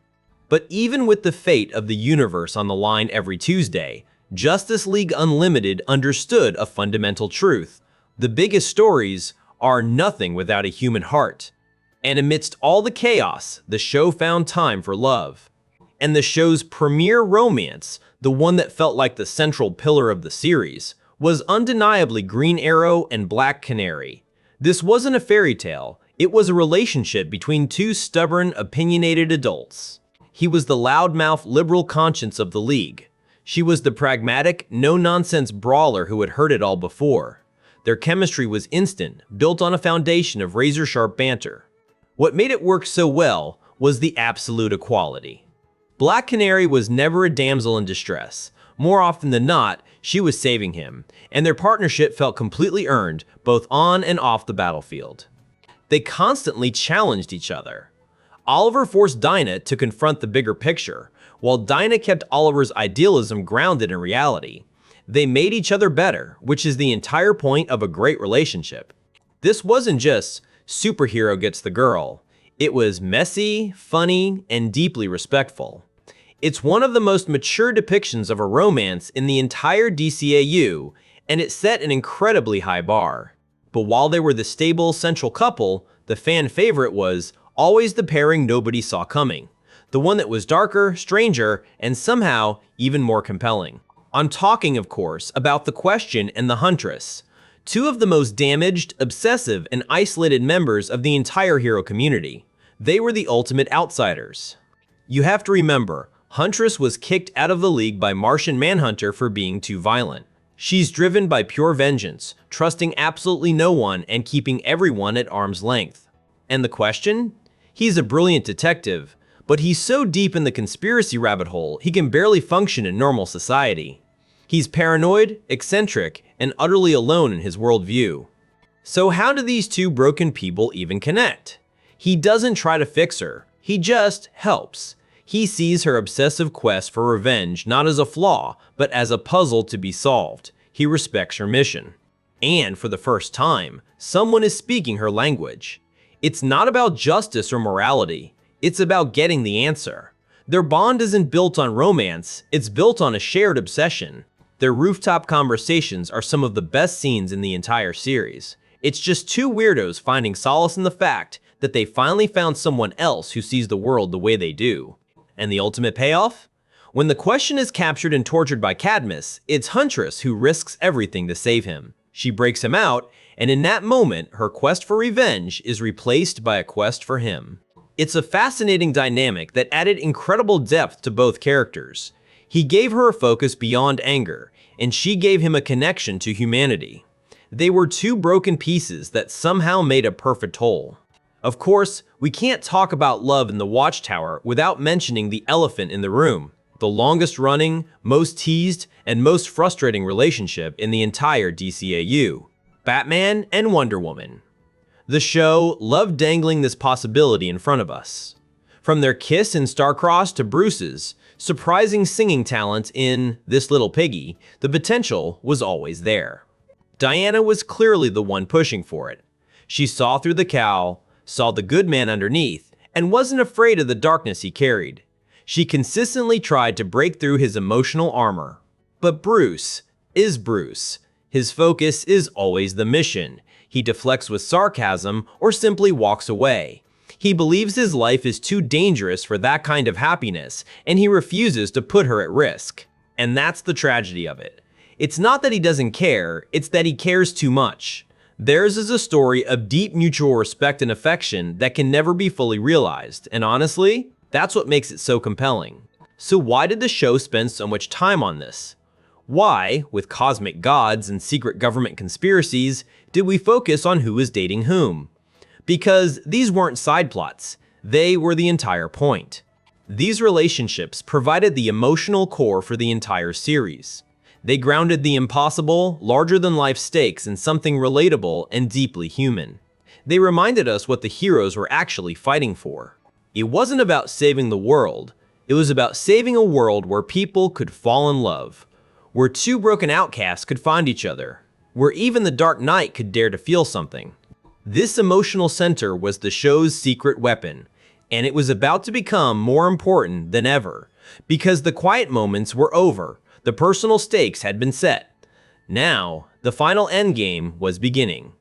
But even with the fate of the universe on the line every Tuesday, Justice League Unlimited understood a fundamental truth. The biggest stories are nothing without a human heart. And amidst all the chaos, the show found time for love. And the show's premier romance, the one that felt like the central pillar of the series, was undeniably Green Arrow and Black Canary. This wasn't a fairy tale, it was a relationship between two stubborn, opinionated adults. He was the loudmouth liberal conscience of the League. She was the pragmatic, no-nonsense brawler who had heard it all before. Their chemistry was instant, built on a foundation of razor-sharp banter. What made it work so well was the absolute equality. Black Canary was never a damsel in distress. More often than not, she was saving him, and their partnership felt completely earned, both on and off the battlefield. They constantly challenged each other. Oliver forced Dinah to confront the bigger picture, while Dinah kept Oliver's idealism grounded in reality. They made each other better, which is the entire point of a great relationship. This wasn't just superhero gets the girl. It was messy, funny, and deeply respectful. It's one of the most mature depictions of a romance in the entire DCAU, and it set an incredibly high bar. But while they were the stable, central couple, the fan favorite was always the pairing nobody saw coming. The one that was darker, stranger, and somehow even more compelling. I'm talking, of course, about the Question and the Huntress, two of the most damaged, obsessive, and isolated members of the entire hero community. They were the ultimate outsiders. You have to remember, Huntress was kicked out of the league by Martian Manhunter for being too violent. She's driven by pure vengeance, trusting absolutely no one and keeping everyone at arm's length. And the Question? He's a brilliant detective, but he's so deep in the conspiracy rabbit hole he can barely function in normal society. He's paranoid, eccentric, and utterly alone in his worldview. So how do these two broken people even connect? He doesn't try to fix her, he just helps. He sees her obsessive quest for revenge not as a flaw, but as a puzzle to be solved. He respects her mission. And for the first time, someone is speaking her language. It's not about justice or morality, it's about getting the answer. Their bond isn't built on romance, it's built on a shared obsession. Their rooftop conversations are some of the best scenes in the entire series. It's just two weirdos finding solace in the fact that they finally found someone else who sees the world the way they do. And the ultimate payoff? When the Question is captured and tortured by Cadmus, it's Huntress who risks everything to save him. She breaks him out, and in that moment, her quest for revenge is replaced by a quest for him. It's a fascinating dynamic that added incredible depth to both characters. He gave her a focus beyond anger, and she gave him a connection to humanity. They were two broken pieces that somehow made a perfect whole. Of course, we can't talk about love in the Watchtower without mentioning the elephant in the room, the longest running, most teased, and most frustrating relationship in the entire DCAU, Batman and Wonder Woman. The show loved dangling this possibility in front of us. From their kiss in Starcrossed to Bruce's surprising singing talent in This Little Piggy, the potential was always there. Diana was clearly the one pushing for it. She saw through the cowl, saw the good man underneath, and wasn't afraid of the darkness he carried. She consistently tried to break through his emotional armor. But Bruce is Bruce. His focus is always the mission. He deflects with sarcasm or simply walks away. He believes his life is too dangerous for that kind of happiness, and he refuses to put her at risk. And that's the tragedy of it. It's not that he doesn't care, it's that he cares too much. Theirs is a story of deep mutual respect and affection that can never be fully realized, and honestly, that's what makes it so compelling. So why did the show spend so much time on this? Why, with cosmic gods and secret government conspiracies, did we focus on who was dating whom? Because these weren't side plots, they were the entire point. These relationships provided the emotional core for the entire series. They grounded the impossible, larger-than-life stakes in something relatable and deeply human. They reminded us what the heroes were actually fighting for. It wasn't about saving the world, it was about saving a world where people could fall in love, where two broken outcasts could find each other, where even the Dark Knight could dare to feel something. This emotional center was the show's secret weapon, and it was about to become more important than ever, because the quiet moments were over, the personal stakes had been set. Now, the final endgame was beginning.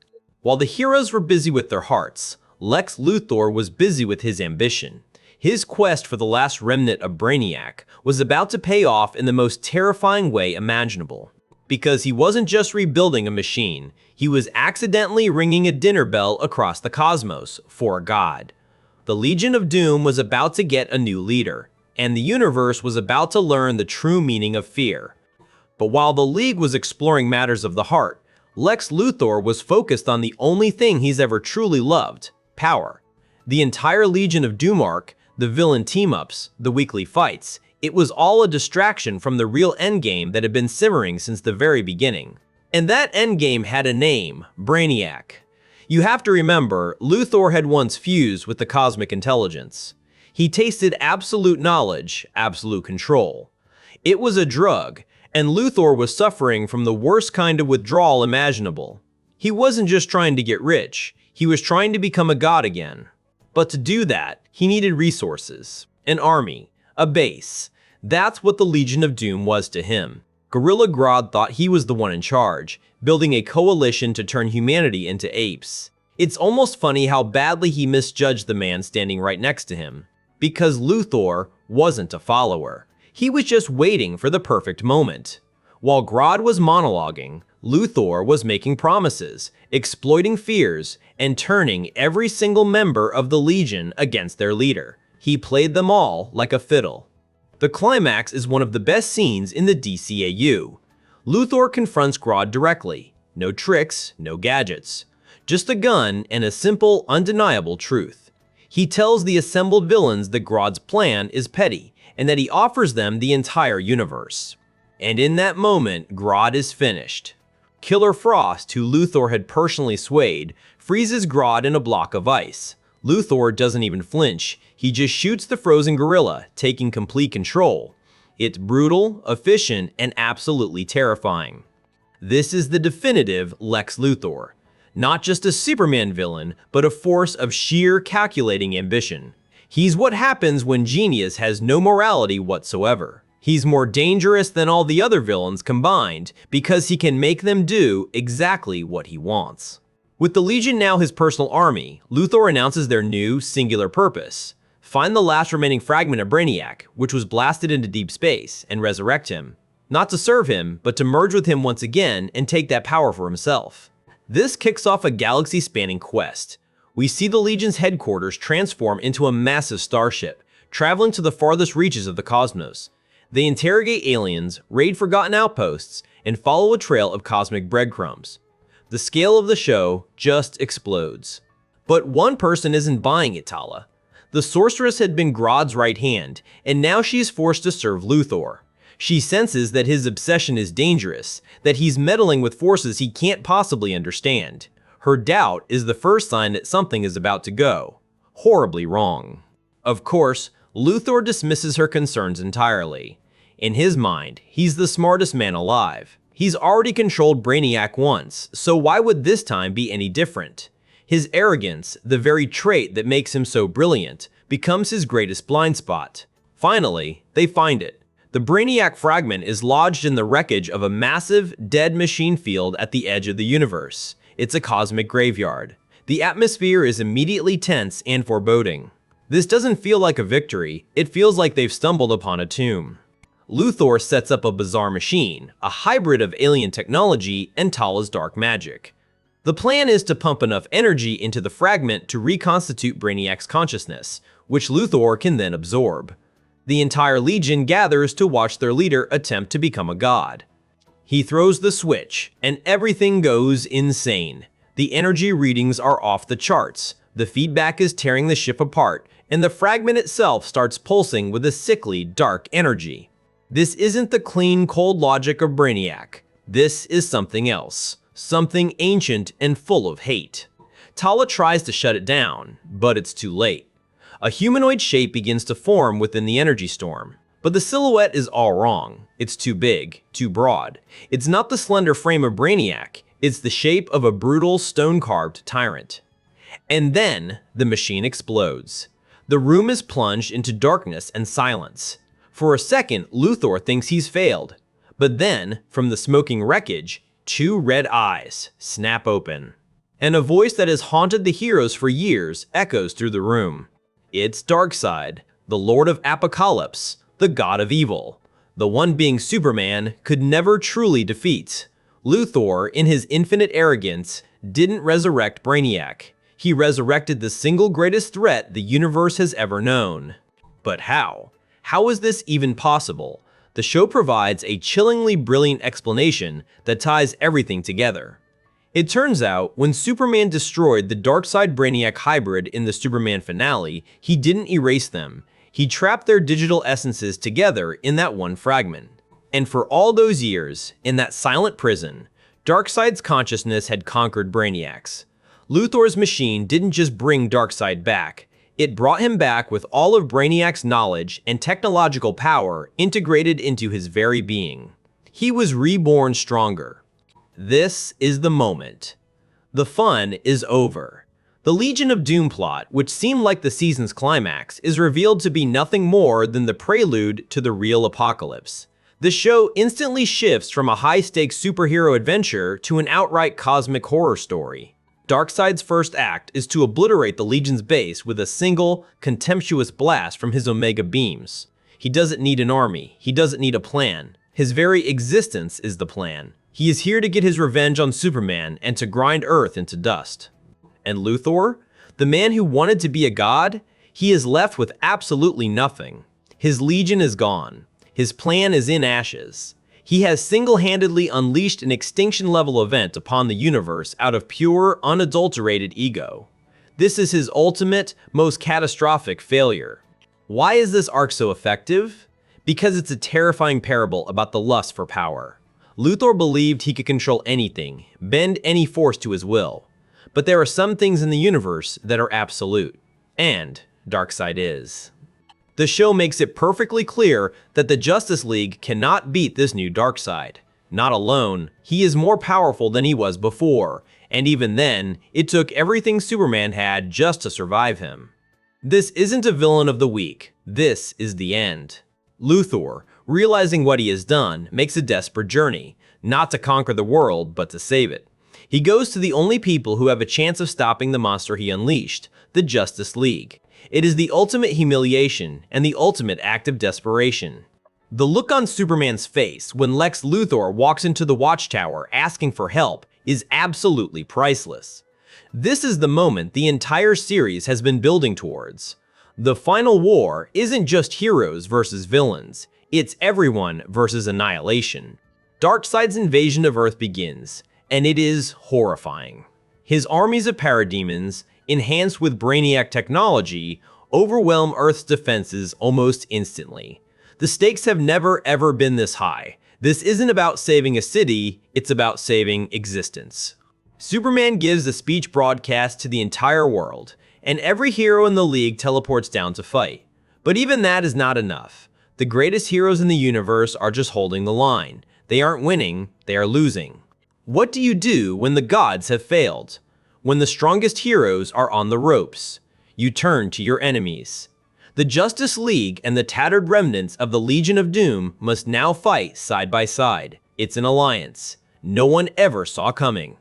While the heroes were busy with their hearts, Lex Luthor was busy with his ambition. His quest for the last remnant of Brainiac was about to pay off in the most terrifying way imaginable. Because he wasn't just rebuilding a machine, he was accidentally ringing a dinner bell across the cosmos for a god. The Legion of Doom was about to get a new leader, and the universe was about to learn the true meaning of fear. But while the League was exploring matters of the heart, Lex Luthor was focused on the only thing he's ever truly loved: power. The entire Legion of Doom arc, the villain team-ups, the weekly fights, it was all a distraction from the real endgame that had been simmering since the very beginning. And that endgame had a name: Brainiac. You have to remember, Luthor had once fused with the cosmic intelligence. He tasted absolute knowledge, absolute control. It was a drug, And Luthor was suffering from the worst kind of withdrawal imaginable. He wasn't just trying to get rich, he was trying to become a god again. But to do that, he needed resources, an army, a base. That's what the Legion of Doom was to him. Gorilla Grodd thought he was the one in charge, building a coalition to turn humanity into apes. It's almost funny how badly he misjudged the man standing right next to him. Because Luthor wasn't a follower. He was just waiting for the perfect moment. While Grodd was monologuing, Luthor was making promises, exploiting fears, and turning every single member of the Legion against their leader. He played them all like a fiddle. The climax is one of the best scenes in the DCAU. Luthor confronts Grodd directly. No tricks, no gadgets. Just a gun and a simple, undeniable truth. He tells the assembled villains that Grodd's plan is petty, and that he offers them the entire universe. And in that moment, Grodd is finished. Killer Frost, who Luthor had personally swayed, freezes Grodd in a block of ice. Luthor doesn't even flinch, he just shoots the frozen gorilla, taking complete control. It's brutal, efficient, and absolutely terrifying. This is the definitive Lex Luthor. Not just a Superman villain, but a force of sheer calculating ambition. He's what happens when genius has no morality whatsoever. He's more dangerous than all the other villains combined because he can make them do exactly what he wants. With the Legion now his personal army, Luthor announces their new, singular purpose. Find the last remaining fragment of Brainiac, which was blasted into deep space, and resurrect him. Not to serve him, but to merge with him once again and take that power for himself. This kicks off a galaxy-spanning quest. We see the Legion's headquarters transform into a massive starship, traveling to the farthest reaches of the cosmos. They interrogate aliens, raid forgotten outposts, and follow a trail of cosmic breadcrumbs. The scale of the show just explodes. But one person isn't buying it, Tala. The sorceress had been Grodd's right hand, and now she's forced to serve Luthor. She senses that his obsession is dangerous, that he's meddling with forces he can't possibly understand. Her doubt is the first sign that something is about to go horribly wrong. Of course, Luthor dismisses her concerns entirely. In his mind, he's the smartest man alive. He's already controlled Brainiac once, so why would this time be any different? His arrogance, the very trait that makes him so brilliant, becomes his greatest blind spot. Finally, they find it. The Brainiac fragment is lodged in the wreckage of a massive, dead machine field at the edge of the universe. It's a cosmic graveyard. The atmosphere is immediately tense and foreboding. This doesn't feel like a victory, it feels like they've stumbled upon a tomb. Luthor sets up a bizarre machine, a hybrid of alien technology and Tala's dark magic. The plan is to pump enough energy into the fragment to reconstitute Brainiac's consciousness, which Luthor can then absorb. The entire Legion gathers to watch their leader attempt to become a god. He throws the switch, and everything goes insane. The energy readings are off the charts, the feedback is tearing the ship apart, and the fragment itself starts pulsing with a sickly, dark energy. This isn't the clean, cold logic of Brainiac. This is something else. Something ancient and full of hate. Tala tries to shut it down, but it's too late. A humanoid shape begins to form within the energy storm. But the silhouette is all wrong. It's too big, too broad. It's not the slender frame of Brainiac. It's the shape of a brutal, stone-carved tyrant. And then, the machine explodes. The room is plunged into darkness and silence. For a second, Luthor thinks he's failed. But then, from the smoking wreckage, two red eyes snap open. And a voice that has haunted the heroes for years echoes through the room. It's Darkseid, the Lord of Apocalypse, the God of Evil. The one being Superman could never truly defeat. Luthor, in his infinite arrogance, didn't resurrect Brainiac. He resurrected the single greatest threat the universe has ever known. But how? How is this even possible? The show provides a chillingly brilliant explanation that ties everything together. It turns out, when Superman destroyed the Darkseid Brainiac hybrid in the Superman finale, he didn't erase them. He trapped their digital essences together in that one fragment. And for all those years, in that silent prison, Darkseid's consciousness had conquered Brainiac's. Luthor's machine didn't just bring Darkseid back, it brought him back with all of Brainiac's knowledge and technological power integrated into his very being. He was reborn stronger. This is the moment. The fun is over. The Legion of Doom plot, which seemed like the season's climax, is revealed to be nothing more than the prelude to the real apocalypse. The show instantly shifts from a high-stakes superhero adventure to an outright cosmic horror story. Darkseid's first act is to obliterate the Legion's base with a single, contemptuous blast from his Omega beams. He doesn't need an army. He doesn't need a plan. His very existence is the plan. He is here to get his revenge on Superman and to grind Earth into dust. And Luthor, the man who wanted to be a god, he is left with absolutely nothing. His Legion is gone. His plan is in ashes. He has single-handedly unleashed an extinction-level event upon the universe out of pure, unadulterated ego. This is his ultimate, most catastrophic failure. Why is this arc so effective? Because it's a terrifying parable about the lust for power. Luthor believed he could control anything, bend any force to his will. But there are some things in the universe that are absolute. And Darkseid is. The show makes it perfectly clear that the Justice League cannot beat this new Darkseid. Not alone, he is more powerful than he was before, and even then, it took everything Superman had just to survive him. This isn't a villain of the week, this is the end. Luthor, realizing what he has done, makes a desperate journey, not to conquer the world, but to save it. He goes to the only people who have a chance of stopping the monster he unleashed, the Justice League. It is the ultimate humiliation and the ultimate act of desperation. The look on Superman's face when Lex Luthor walks into the Watchtower asking for help is absolutely priceless. This is the moment the entire series has been building towards. The final war isn't just heroes versus villains, it's everyone versus annihilation. Darkseid's invasion of Earth begins, and it is horrifying. His armies of parademons, enhanced with Brainiac technology, overwhelm Earth's defenses almost instantly. The stakes have never ever been this high. This isn't about saving a city, it's about saving existence. Superman gives a speech broadcast to the entire world, and every hero in the League teleports down to fight. But even that is not enough. The greatest heroes in the universe are just holding the line. They aren't winning, they are losing. What do you do when the gods have failed? When the strongest heroes are on the ropes, you turn to your enemies. The Justice League and the tattered remnants of the Legion of Doom must now fight side by side. It's an alliance no one ever saw coming.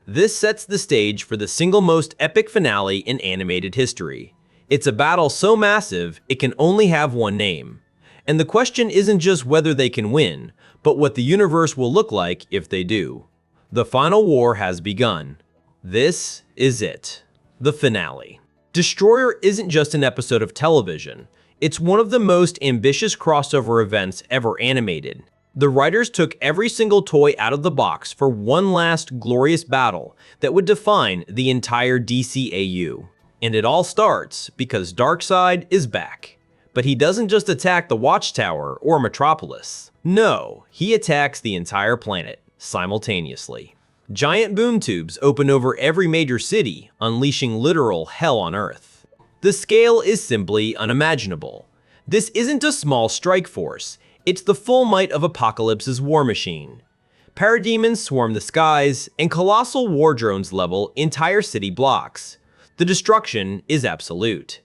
This sets the stage for the single most epic finale in animated history. It's a battle so massive, it can only have one name. And the question isn't just whether they can win, but what the universe will look like if they do. The final war has begun. This is it. The finale. Destroyer isn't just an episode of television. It's one of the most ambitious crossover events ever animated. The writers took every single toy out of the box for one last glorious battle that would define the entire DCAU. And it all starts because Darkseid is back. But he doesn't just attack the Watchtower or Metropolis. No, he attacks the entire planet simultaneously. Giant boom tubes open over every major city, unleashing literal hell on Earth. The scale is simply unimaginable. This isn't a small strike force, it's the full might of Apocalypse's war machine. Parademons swarm the skies, and colossal war drones level entire city blocks. The destruction is absolute.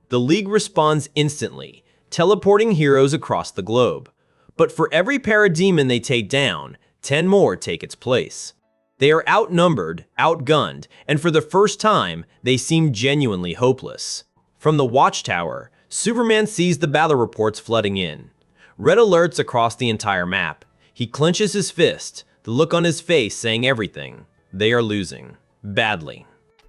The League responds instantly, teleporting heroes across the globe. But for every parademon they take down, 10 more take its place. They are outnumbered, outgunned, and for the first time, they seem genuinely hopeless. From the Watchtower, Superman sees the battle reports flooding in. Red alerts across the entire map. He clenches his fist, the look on his face saying everything. They are losing. Badly.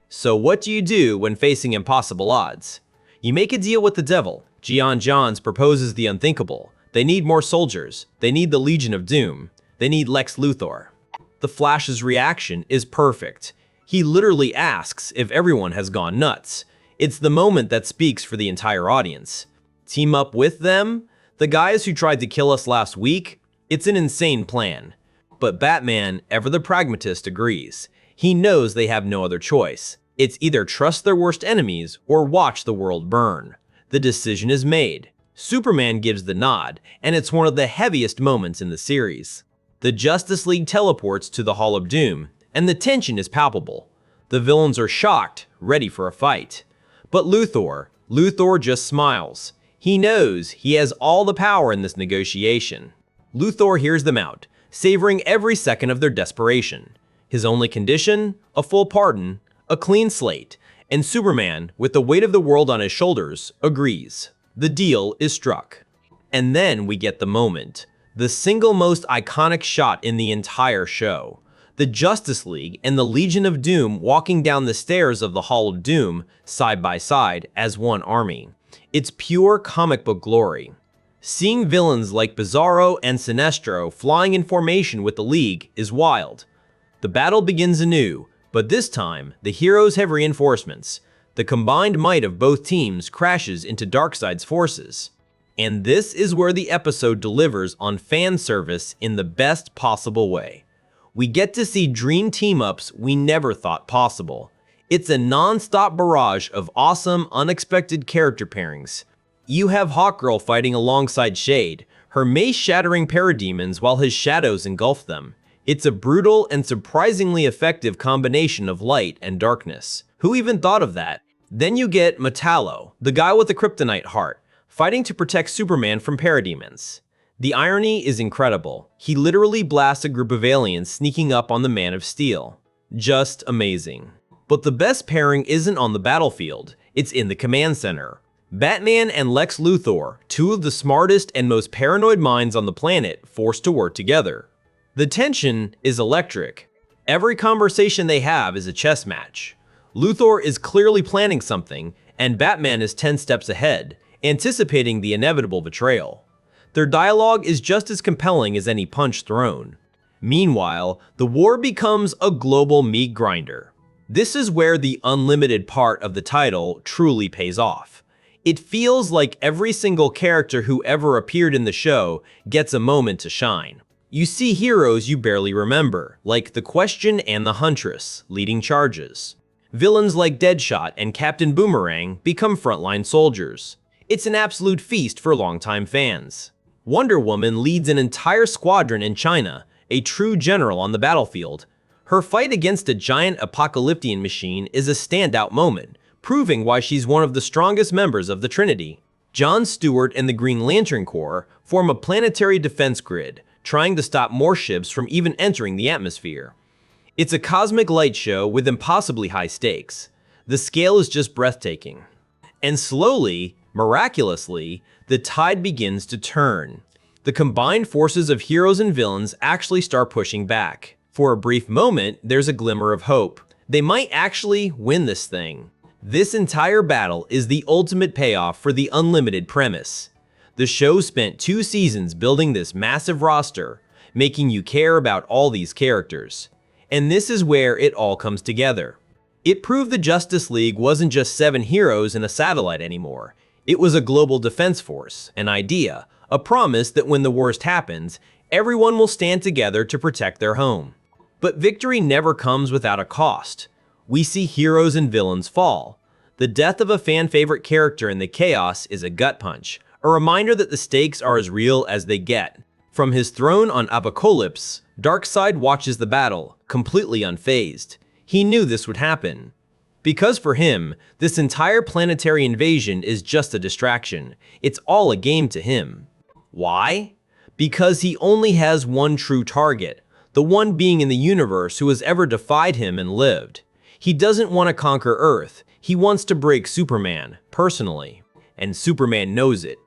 So what do you do when facing impossible odds? You make a deal with the devil. Gian Johns proposes the unthinkable. They need more soldiers. They need the Legion of Doom. They need Lex Luthor. The Flash's reaction is perfect. He literally asks if everyone has gone nuts. It's the moment that speaks for the entire audience. Team up with them? The guys who tried to kill us last week? It's an insane plan. But Batman, ever the pragmatist, agrees. He knows they have no other choice. It's either trust their worst enemies or watch the world burn. The decision is made. Superman gives the nod, and it's one of the heaviest moments in the series. The Justice League teleports to the Hall of Doom, and the tension is palpable. The villains are shocked, ready for a fight. But Luthor just smiles. He knows he has all the power in this negotiation. Luthor hears them out, savoring every second of their desperation. His only condition? A full pardon, a clean slate, and Superman, with the weight of the world on his shoulders, agrees. The deal is struck. And then we get the moment. The single most iconic shot in the entire show. The Justice League and the Legion of Doom walking down the stairs of the Hall of Doom, side by side, as one army. It's pure comic book glory. Seeing villains like Bizarro and Sinestro flying in formation with the League is wild. The battle begins anew, but this time, the heroes have reinforcements. The combined might of both teams crashes into Darkseid's forces. And this is where the episode delivers on fan service in the best possible way. We get to see dream team-ups we never thought possible. It's a non-stop barrage of awesome, unexpected character pairings. You have Hawkgirl fighting alongside Shade, her mace-shattering parademons while his shadows engulf them. It's a brutal and surprisingly effective combination of light and darkness. Who even thought of that? Then you get Metallo, the guy with the kryptonite heart, fighting to protect Superman from parademons. The irony is incredible. He literally blasts a group of aliens sneaking up on the Man of Steel. Just amazing. But the best pairing isn't on the battlefield, it's in the command center. Batman and Lex Luthor, two of the smartest and most paranoid minds on the planet, forced to work together. The tension is electric. Every conversation they have is a chess match. Luthor is clearly planning something, and Batman is 10 steps ahead, anticipating the inevitable betrayal. Their dialogue is just as compelling as any punch thrown. Meanwhile, the war becomes a global meat grinder. This is where the unlimited part of the title truly pays off. It feels like every single character who ever appeared in the show gets a moment to shine. You see heroes you barely remember, like the Question and the Huntress, leading charges. Villains like Deadshot and Captain Boomerang become frontline soldiers. It's an absolute feast for longtime fans. Wonder Woman leads an entire squadron in China, a true general on the battlefield. Her fight against a giant apocalyptian machine is a standout moment, proving why she's one of the strongest members of the Trinity. John Stewart and the Green Lantern Corps form a planetary defense grid, trying to stop more ships from even entering the atmosphere. It's a cosmic light show with impossibly high stakes. The scale is just breathtaking. And slowly, miraculously, the tide begins to turn. The combined forces of heroes and villains actually start pushing back. For a brief moment, there's a glimmer of hope. They might actually win this thing. This entire battle is the ultimate payoff for the unlimited premise. The show spent 2 seasons building this massive roster, making you care about all these characters. And this is where it all comes together. It proved the Justice League wasn't just 7 heroes in a satellite anymore. It was a global defense force, an idea, a promise that when the worst happens, everyone will stand together to protect their home. But victory never comes without a cost. We see heroes and villains fall. The death of a fan-favorite character in the chaos is a gut punch, a reminder that the stakes are as real as they get. From his throne on Apocalypse, Darkseid watches the battle, completely unfazed. He knew this would happen. Because for him, this entire planetary invasion is just a distraction. It's all a game to him. Why? Because he only has one true target, the one being in the universe who has ever defied him and lived. He doesn't want to conquer Earth. He wants to break Superman, personally. And Superman knows it.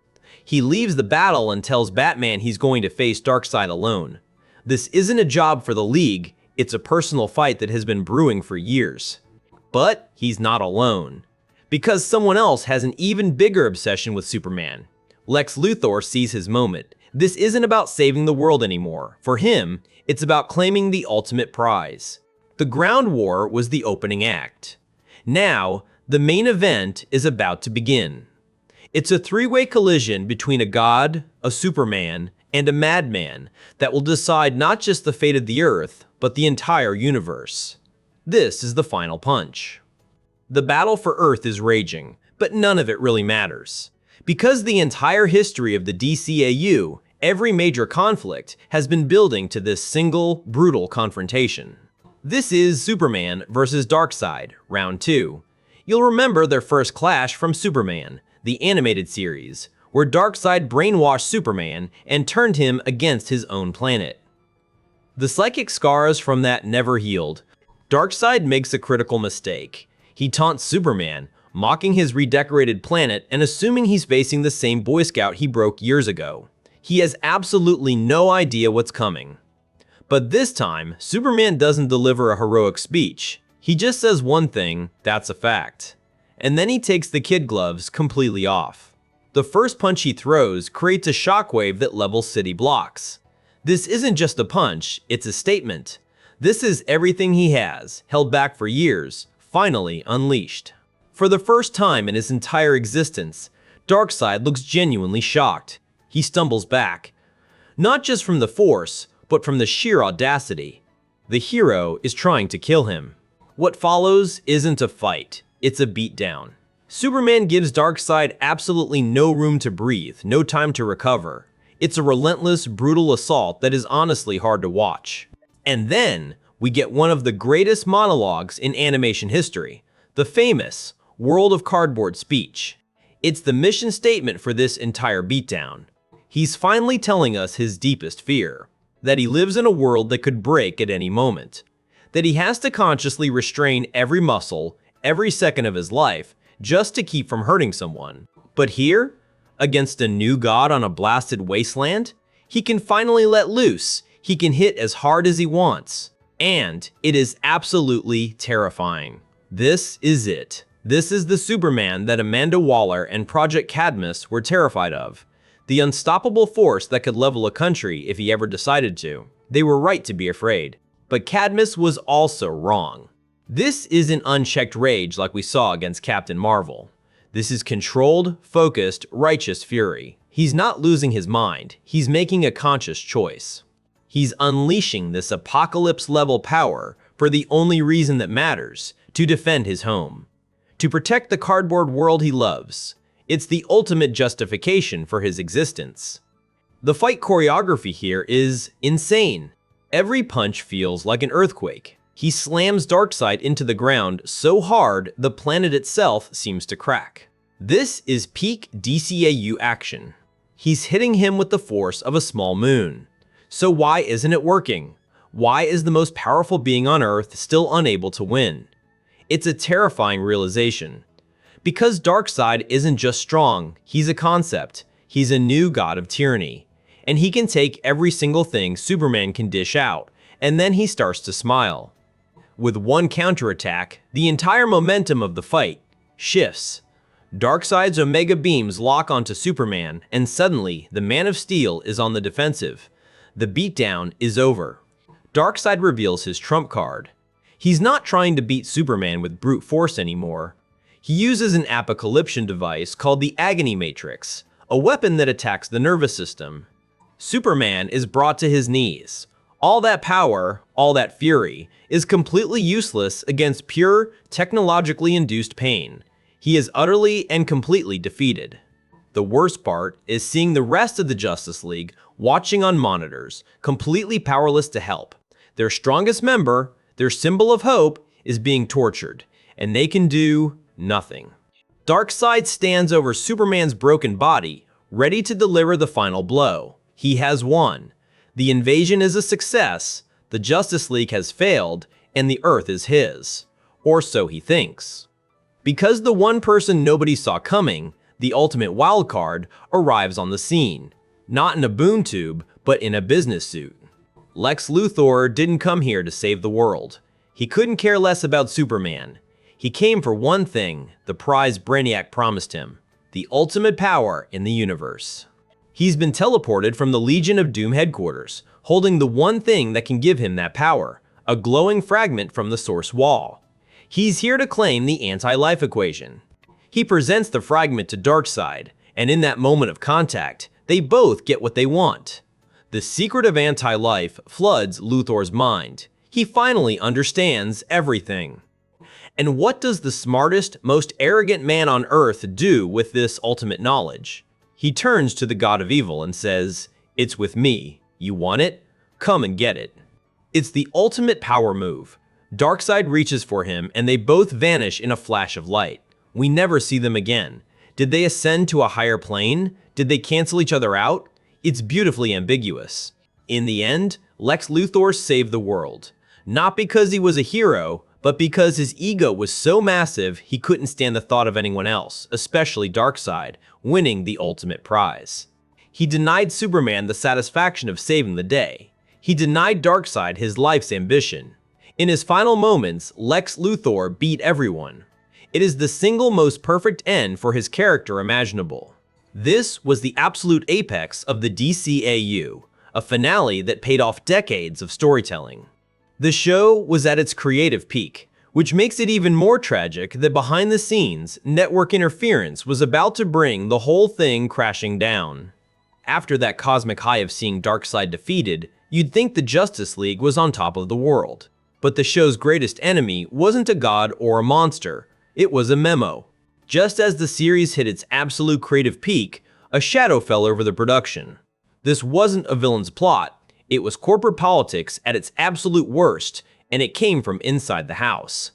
He leaves the battle and tells Batman he's going to face Darkseid alone. This isn't a job for the League, it's a personal fight that has been brewing for years. But he's not alone. Because someone else has an even bigger obsession with Superman. Lex Luthor sees his moment. This isn't about saving the world anymore. For him, it's about claiming the ultimate prize. The ground war was the opening act. Now, the main event is about to begin. It's a 3-way collision between a god, a Superman, and a madman that will decide not just the fate of the Earth, but the entire universe. This is the final punch. The battle for Earth is raging, but none of it really matters. Because the entire history of the DCAU, Every major conflict has been building to this single, brutal confrontation. This is Superman vs. Darkseid, Round 2. You'll remember their first clash from Superman, the animated series, where Darkseid brainwashed Superman and turned him against his own planet. The psychic scars from that never healed. Darkseid makes a critical mistake. He taunts Superman, mocking his redecorated planet and assuming he's facing the same Boy Scout he broke years ago. He has absolutely no idea what's coming. But this time, Superman doesn't deliver a heroic speech. He just says one thing, that's a fact. And then he takes the kid gloves completely off. The first punch he throws creates a shockwave that levels city blocks. This isn't just a punch, it's a statement. This is everything he has, held back for years, finally unleashed. For the first time in his entire existence, Darkseid looks genuinely shocked. He stumbles back. Not just from the force, but from the sheer audacity. The hero is trying to kill him. What follows isn't a fight, it's a beatdown. Superman gives Darkseid absolutely no room to breathe, no time to recover. It's a relentless, brutal assault that is honestly hard to watch. And then, we get one of the greatest monologues in animation history, the famous World of Cardboard speech. It's the mission statement for this entire beatdown. He's finally telling us his deepest fear, that he lives in a world that could break at any moment, that he has to consciously restrain every muscle, every second of his life, just to keep from hurting someone. But here, against a new god on a blasted wasteland, he can finally let loose. He can hit as hard as he wants. And it is absolutely terrifying. This is it. This is the Superman that Amanda Waller and Project Cadmus were terrified of. The unstoppable force that could level a country if he ever decided to. They were right to be afraid. But Cadmus was also wrong. This isn't unchecked rage like we saw against Captain Marvel. This is controlled, focused, righteous fury. He's not losing his mind. He's making a conscious choice. He's unleashing this apocalypse-level power for the only reason that matters, to defend his home. To protect the cardboard world he loves. It's the ultimate justification for his existence. The fight choreography here is insane. Every punch feels like an earthquake. He slams Darkseid into the ground so hard the planet itself seems to crack. This is peak DCAU action. He's hitting him with the force of a small moon. So why isn't it working? Why is the most powerful being on Earth still unable to win? It's a terrifying realization. Because Darkseid isn't just strong, he's a concept. He's a new god of tyranny. And he can take every single thing Superman can dish out, and then he starts to smile. With one counterattack, the entire momentum of the fight shifts. Darkseid's Omega beams lock onto Superman, and suddenly, the Man of Steel is on the defensive. The beatdown is over. Darkseid reveals his trump card. He's not trying to beat Superman with brute force anymore. He uses an apocalyption device called the Agony Matrix, a weapon that attacks the nervous system. Superman is brought to his knees. All that power, all that fury, is completely useless against pure, technologically induced pain. He is utterly and completely defeated. The worst part is seeing the rest of the Justice League watching on monitors, completely powerless to help. Their strongest member, their symbol of hope, is being tortured, and they can do nothing. Darkseid stands over Superman's broken body, ready to deliver the final blow. He has won. The invasion is a success, the Justice League has failed, and the Earth is his. Or so he thinks. Because the one person nobody saw coming, the ultimate wildcard, arrives on the scene. Not in a boom tube, but in a business suit. Lex Luthor didn't come here to save the world. He couldn't care less about Superman. He came for one thing, the prize Brainiac promised him, the ultimate power in the universe. He's been teleported from the Legion of Doom headquarters, holding the one thing that can give him that power, a glowing fragment from the source wall. He's here to claim the anti-life equation. He presents the fragment to Darkseid, and in that moment of contact, they both get what they want. The secret of anti-life floods Luthor's mind. He finally understands everything. And what does the smartest, most arrogant man on Earth do with this ultimate knowledge? He turns to the god of evil and says, It's with me. You want it? Come and get it. It's the ultimate power move. Darkseid reaches for him, and they both vanish in a flash of light. We never see them again. Did they ascend to a higher plane? Did they cancel each other out? It's beautifully ambiguous. In the end, Lex Luthor saved the world. Not because he was a hero, but because his ego was so massive he couldn't stand the thought of anyone else, especially Darkseid, winning the ultimate prize. He denied Superman the satisfaction of saving the day. He denied Darkseid his life's ambition. In his final moments, Lex Luthor beat everyone. It is the single most perfect end for his character imaginable. This was the absolute apex of the DCAU, a finale that paid off decades of storytelling. The show was at its creative peak, which makes it even more tragic that behind the scenes, network interference was about to bring the whole thing crashing down. After that cosmic high of seeing Darkseid defeated, you'd think the Justice League was on top of the world. But the show's greatest enemy wasn't a god or a monster, it was a memo. Just as the series hit its absolute creative peak, a shadow fell over the production. This wasn't a villain's plot, it was corporate politics at its absolute worst, and it came from inside the house.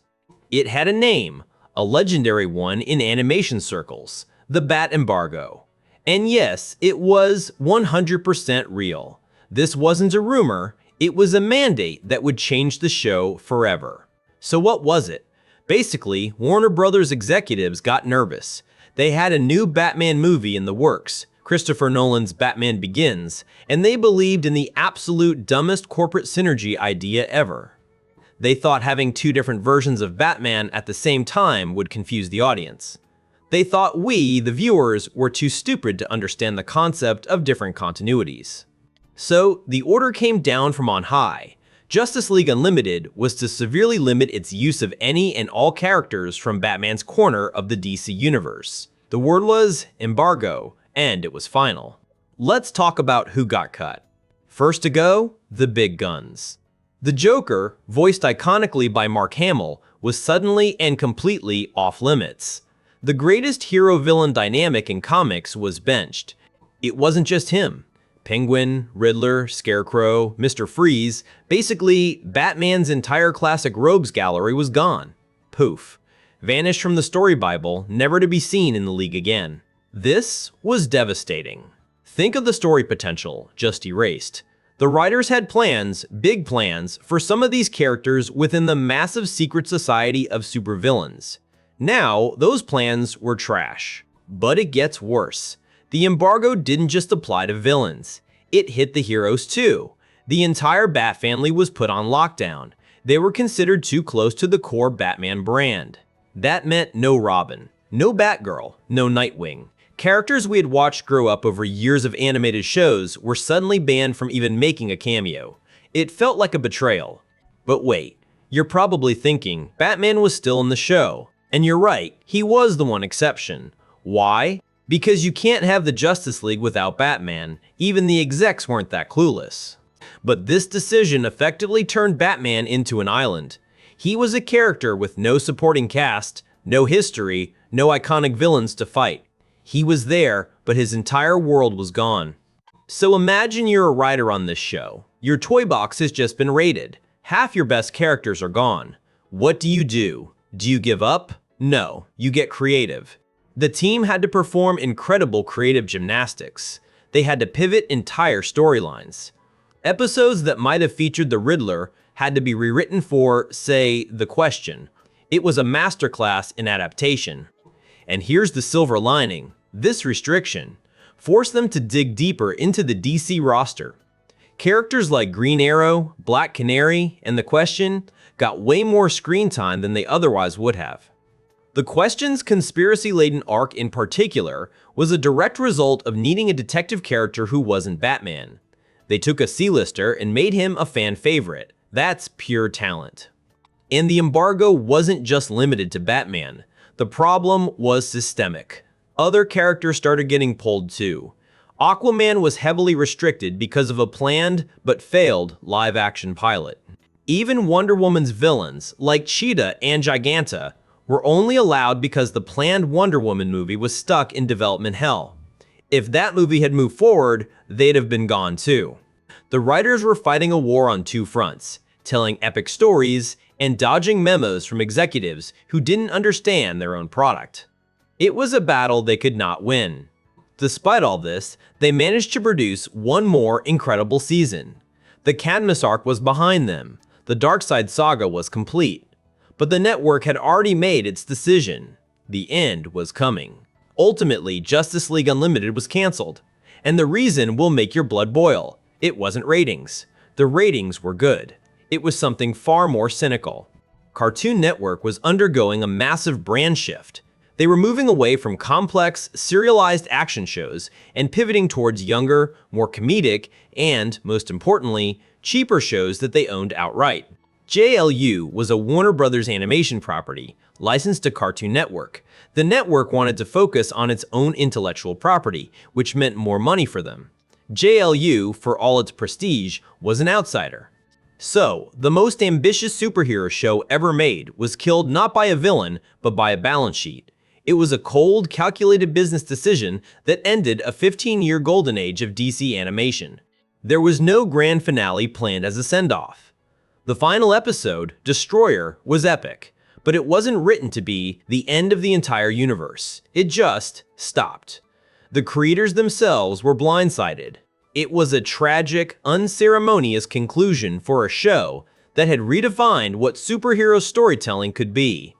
It had a name, a legendary one in animation circles, the Bat Embargo. And yes, it was 100% real. This wasn't a rumor, it was a mandate that would change the show forever. So what was it? Basically, Warner Brothers executives got nervous. They had a new Batman movie in the works, Christopher Nolan's Batman Begins, and they believed in the absolute dumbest corporate synergy idea ever. They thought having two different versions of Batman at the same time would confuse the audience. They thought we, the viewers, were too stupid to understand the concept of different continuities. So, the order came down from on high. Justice League Unlimited was to severely limit its use of any and all characters from Batman's corner of the DC universe. The word was embargo, and it was final. Let's talk about who got cut. First to go, the big guns. The Joker, voiced iconically by Mark Hamill, was suddenly and completely off limits. The greatest hero-villain dynamic in comics was benched. It wasn't just him. Penguin, Riddler, Scarecrow, Mr. Freeze, basically Batman's entire classic rogues gallery was gone. Poof. Vanished from the story Bible, never to be seen in the league again. This was devastating. Think of the story potential, just erased. The writers had plans, big plans, for some of these characters within the massive secret society of supervillains. Now, those plans were trash. But it gets worse. The embargo didn't just apply to villains. It hit the heroes too. The entire Bat family was put on lockdown. They were considered too close to the core Batman brand. That meant no Robin, no Batgirl, no Nightwing. Characters we had watched grow up over years of animated shows were suddenly banned from even making a cameo. It felt like a betrayal. But wait, you're probably thinking, Batman was still in the show. And you're right, he was the one exception. Why? Because you can't have the Justice League without Batman. Even the execs weren't that clueless. But this decision effectively turned Batman into an island. He was a character with no supporting cast, no history, no iconic villains to fight. He was there, but his entire world was gone. So imagine you're a writer on this show. Your toy box has just been raided. Half your best characters are gone. What do? Do you give up? No, you get creative. The team had to perform incredible creative gymnastics. They had to pivot entire storylines. Episodes that might have featured the Riddler had to be rewritten for, say, The Question. It was a masterclass in adaptation. And here's the silver lining. This restriction forced them to dig deeper into the DC roster. Characters like Green Arrow, Black Canary, and The Question got way more screen time than they otherwise would have. The Question's conspiracy-laden arc in particular was a direct result of needing a detective character who wasn't Batman. They took a C-lister and made him a fan favorite. That's pure talent. And the embargo wasn't just limited to Batman. The problem was systemic. Other characters started getting pulled too. Aquaman was heavily restricted because of a planned but failed live-action pilot. Even Wonder Woman's villains, like Cheetah and Giganta, were only allowed because the planned Wonder Woman movie was stuck in development hell. If that movie had moved forward, they'd have been gone too. The writers were fighting a war on two fronts, telling epic stories and dodging memos from executives who didn't understand their own product. It was a battle they could not win. Despite all this, they managed to produce one more incredible season. The Cadmus arc was behind them. The Darkseid saga was complete. But the network had already made its decision. The end was coming. Ultimately, Justice League Unlimited was canceled. And the reason will make your blood boil. It wasn't ratings. The ratings were good. It was something far more cynical. Cartoon Network was undergoing a massive brand shift. They were moving away from complex, serialized action shows and pivoting towards younger, more comedic, and, most importantly, cheaper shows that they owned outright. JLU was a Warner Brothers animation property, licensed to Cartoon Network. The network wanted to focus on its own intellectual property, which meant more money for them. JLU, for all its prestige, was an outsider. So, the most ambitious superhero show ever made was killed not by a villain, but by a balance sheet. It was a cold, calculated business decision that ended a 15-year golden age of DC animation. There was no grand finale planned as a send-off. The final episode, Destroyer, was epic, but it wasn't written to be the end of the entire universe. It just stopped. The creators themselves were blindsided. It was a tragic, unceremonious conclusion for a show that had redefined what superhero storytelling could be.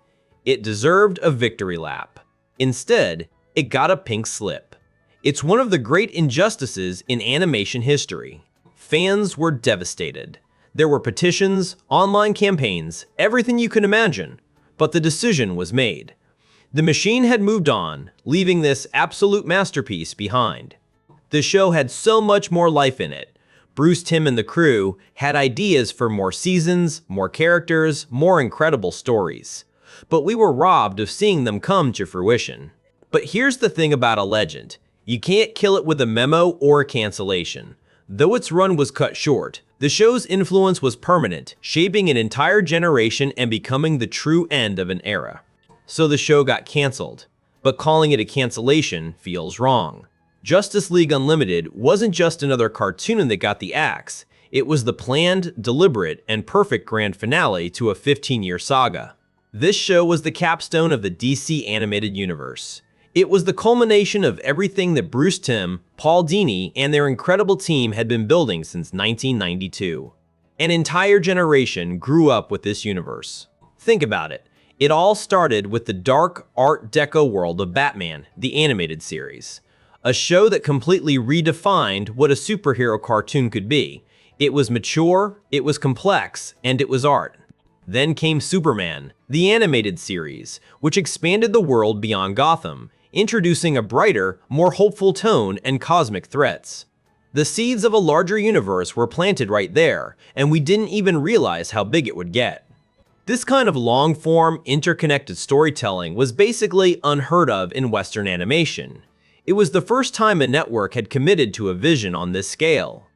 It deserved a victory lap. Instead, it got a pink slip. It's one of the great injustices in animation history. Fans were devastated. There were petitions, online campaigns, everything you can imagine. But the decision was made. The machine had moved on, leaving this absolute masterpiece behind. The show had so much more life in it. Bruce Timm and the crew had ideas for more seasons, more characters, more incredible stories. But we were robbed of seeing them come to fruition. But here's the thing about a legend. You can't kill it with a memo or a cancellation. Though its run was cut short, the show's influence was permanent, shaping an entire generation and becoming the true end of an era. So the show got canceled. But calling it a cancellation feels wrong. Justice League Unlimited wasn't just another cartoon that got the axe. It was the planned, deliberate, and perfect grand finale to a 15-year saga. This show was the capstone of the DC animated universe. It was the culmination of everything that Bruce Timm, Paul Dini, and their incredible team had been building since 1992. An entire generation grew up with this universe. Think about it. It all started with the dark Art Deco world of Batman, the animated series. A show that completely redefined what a superhero cartoon could be. It was mature, it was complex, and it was art. Then came Superman, the animated series, which expanded the world beyond Gotham, introducing a brighter, more hopeful tone and cosmic threats. The seeds of a larger universe were planted right there, and we didn't even realize how big it would get. This kind of long-form, interconnected storytelling was basically unheard of in Western animation. It was the first time a network had committed to a vision on this scale.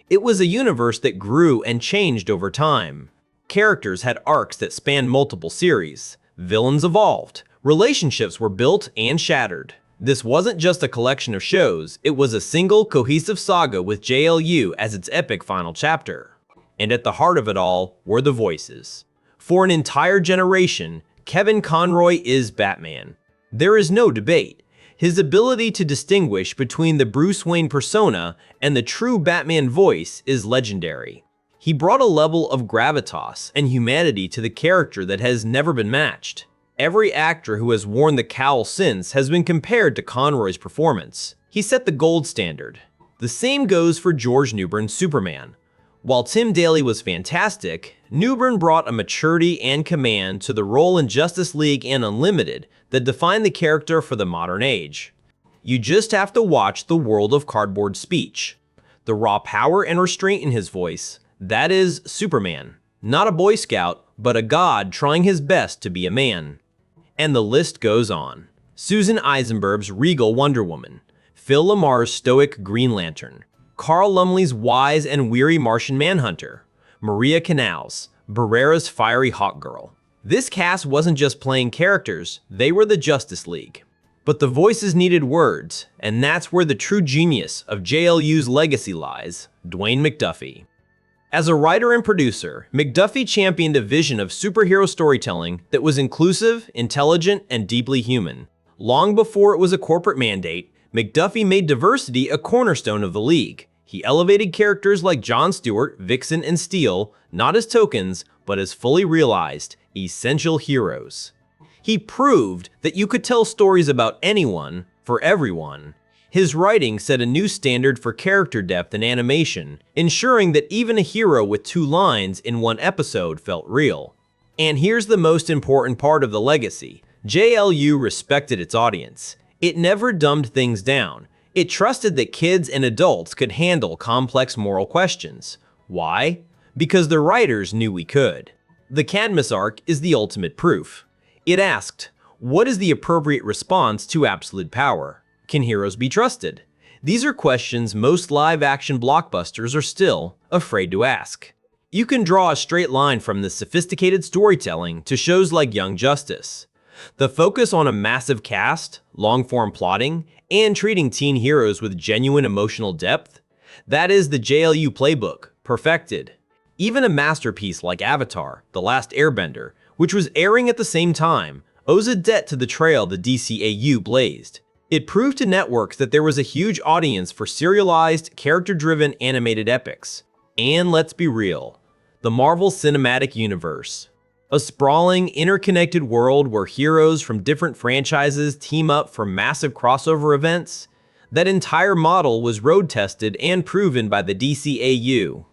It was a universe that grew and changed over time. Characters had arcs that spanned multiple series. Villains evolved. Relationships were built and shattered. This wasn't just a collection of shows, it was a single, cohesive saga with JLU as its epic final chapter. And at the heart of it all were the voices. For an entire generation, Kevin Conroy is Batman. There is no debate. His ability to distinguish between the Bruce Wayne persona and the true Batman voice is legendary. He brought a level of gravitas and humanity to the character that has never been matched. Every actor who has worn the cowl since has been compared to Conroy's performance. He set the gold standard. The same goes for George Newbern's Superman. While Tim Daly was fantastic, Newbern brought a maturity and command to the role in Justice League and Unlimited that defined the character for the modern age. You just have to watch the World of Cardboard speech. The raw power and restraint in his voice, that is Superman. Not a Boy Scout, but a god trying his best to be a man. And the list goes on. Susan Eisenberg's regal Wonder Woman, Phil Lamar's stoic Green Lantern, Carl Lumbly's wise and weary Martian Manhunter, Maria Canals, Barrera's fiery Hawk Girl. This cast wasn't just playing characters, they were the Justice League. But the voices needed words, and that's where the true genius of JLU's legacy lies, Dwayne McDuffie. As a writer and producer, McDuffie championed a vision of superhero storytelling that was inclusive, intelligent, and deeply human. Long before it was a corporate mandate, McDuffie made diversity a cornerstone of the league. He elevated characters like Jon Stewart, Vixen, and Steel, not as tokens, but as fully realized, essential heroes. He proved that you could tell stories about anyone, for everyone. His writing set a new standard for character depth in animation, ensuring that even a hero with 2 lines in one episode felt real. And here's the most important part of the legacy. JLU respected its audience. It never dumbed things down. It trusted that kids and adults could handle complex moral questions. Why? Because the writers knew we could. The Cadmus arc is the ultimate proof. It asked, what is the appropriate response to absolute power? Can heroes be trusted? These are questions most live-action blockbusters are still afraid to ask. You can draw a straight line from this sophisticated storytelling to shows like Young Justice. The focus on a massive cast, long-form plotting, and treating teen heroes with genuine emotional depth, that is the JLU playbook, perfected. Even a masterpiece like Avatar, The Last Airbender, which was airing at the same time, owes a debt to the trail the DCAU blazed. It proved to networks that there was a huge audience for serialized, character-driven animated epics. And let's be real, the Marvel Cinematic Universe. A sprawling, interconnected world where heroes from different franchises team up for massive crossover events. That entire model was road-tested and proven by the DCAU.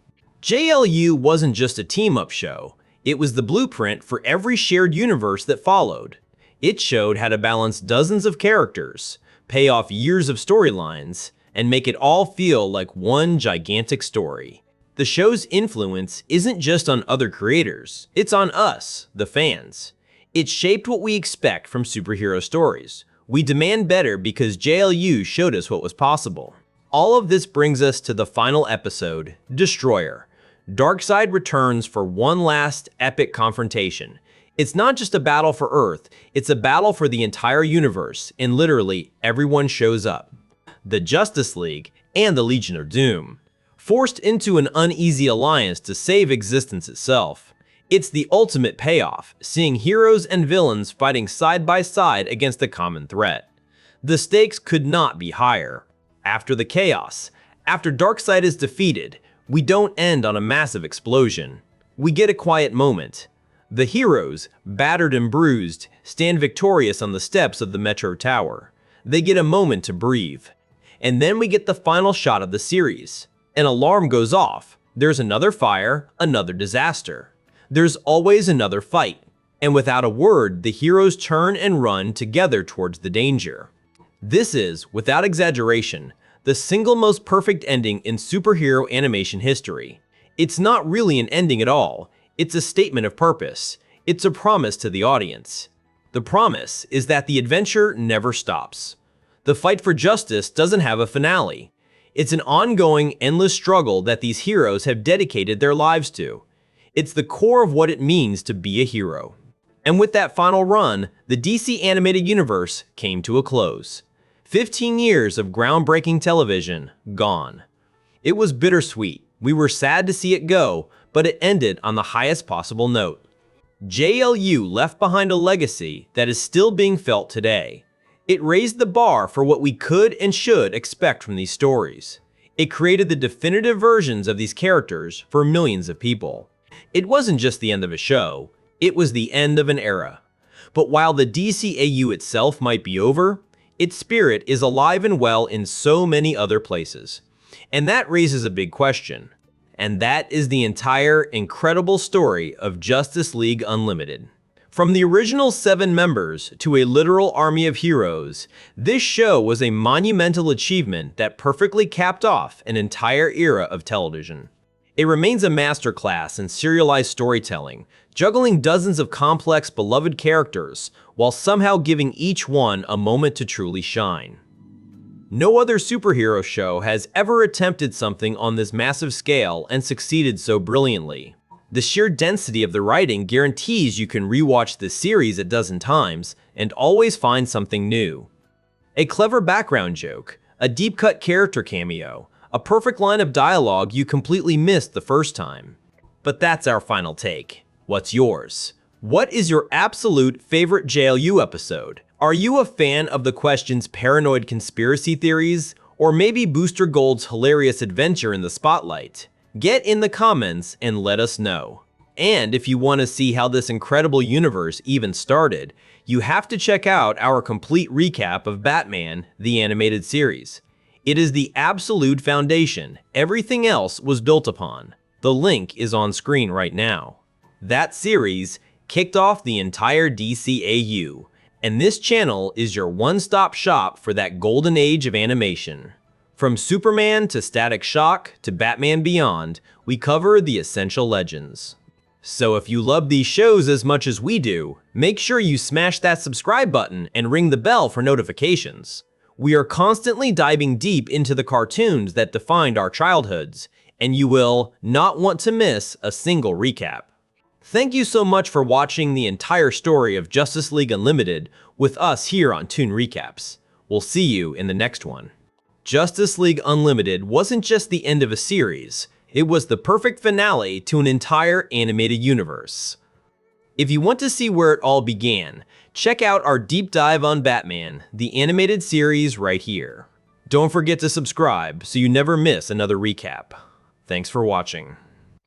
JLU wasn't just a team-up show. It was the blueprint for every shared universe that followed. It showed how to balance dozens of characters, pay off years of storylines, and make it all feel like one gigantic story. The show's influence isn't just on other creators, it's on us, the fans. It shaped what we expect from superhero stories. We demand better because JLU showed us what was possible. All of this brings us to the final episode, Destroyer. Darkseid returns for one last epic confrontation. It's not just a battle for Earth, it's a battle for the entire universe, and literally everyone shows up. The Justice League and the Legion of Doom, forced into an uneasy alliance to save existence itself. It's the ultimate payoff, seeing heroes and villains fighting side by side against a common threat. The stakes could not be higher. After the chaos, after Darkseid is defeated, we don't end on a massive explosion. We get a quiet moment. The heroes, battered and bruised, stand victorious on the steps of the Metro Tower. They get a moment to breathe. And then we get the final shot of the series. An alarm goes off. There's another fire, another disaster. There's always another fight. And without a word, the heroes turn and run together towards the danger. This is, without exaggeration, the single most perfect ending in superhero animation history. It's not really an ending at all. It's a statement of purpose. It's a promise to the audience. The promise is that the adventure never stops. The fight for justice doesn't have a finale. It's an ongoing, endless struggle that these heroes have dedicated their lives to. It's the core of what it means to be a hero. And with that final run, the DC animated universe came to a close. 15 years of groundbreaking television, gone. It was bittersweet. We were sad to see it go, but it ended on the highest possible note. JLU left behind a legacy that is still being felt today. It raised the bar for what we could and should expect from these stories. It created the definitive versions of these characters for millions of people. It wasn't just the end of a show, it was the end of an era. But while the DCAU itself might be over, its spirit is alive and well in so many other places. And that raises a big question. And that is the entire incredible story of Justice League Unlimited. From the original 7 members to a literal army of heroes, this show was a monumental achievement that perfectly capped off an entire era of television. It remains a masterclass in serialized storytelling, juggling dozens of complex, beloved characters, while somehow giving each one a moment to truly shine. No other superhero show has ever attempted something on this massive scale and succeeded so brilliantly. The sheer density of the writing guarantees you can rewatch this series a dozen times and always find something new. A clever background joke, a deep-cut character cameo, a perfect line of dialogue you completely missed the first time. But that's our final take. What's yours? What is your absolute favorite JLU episode? Are you a fan of the question's paranoid conspiracy theories? Or maybe Booster Gold's hilarious adventure in the spotlight? Get in the comments and let us know. And if you want to see how this incredible universe even started, you have to check out our complete recap of Batman, the animated series. It is the absolute foundation everything else was built upon. The link is on screen right now. That series kicked off the entire DCAU, and this channel is your one-stop shop for that golden age of animation. From Superman to Static Shock to Batman Beyond, we cover the essential legends. So if you love these shows as much as we do, make sure you smash that subscribe button and ring the bell for notifications. We are constantly diving deep into the cartoons that defined our childhoods, and you will not want to miss a single recap. Thank you so much for watching the entire story of Justice League Unlimited with us here on Toon Recaps. We'll see you in the next one. Justice League Unlimited wasn't just the end of a series, it was the perfect finale to an entire animated universe. If you want to see where it all began, check out our deep dive on Batman, the animated series right here. Don't forget to subscribe so you never miss another recap. Thanks for watching.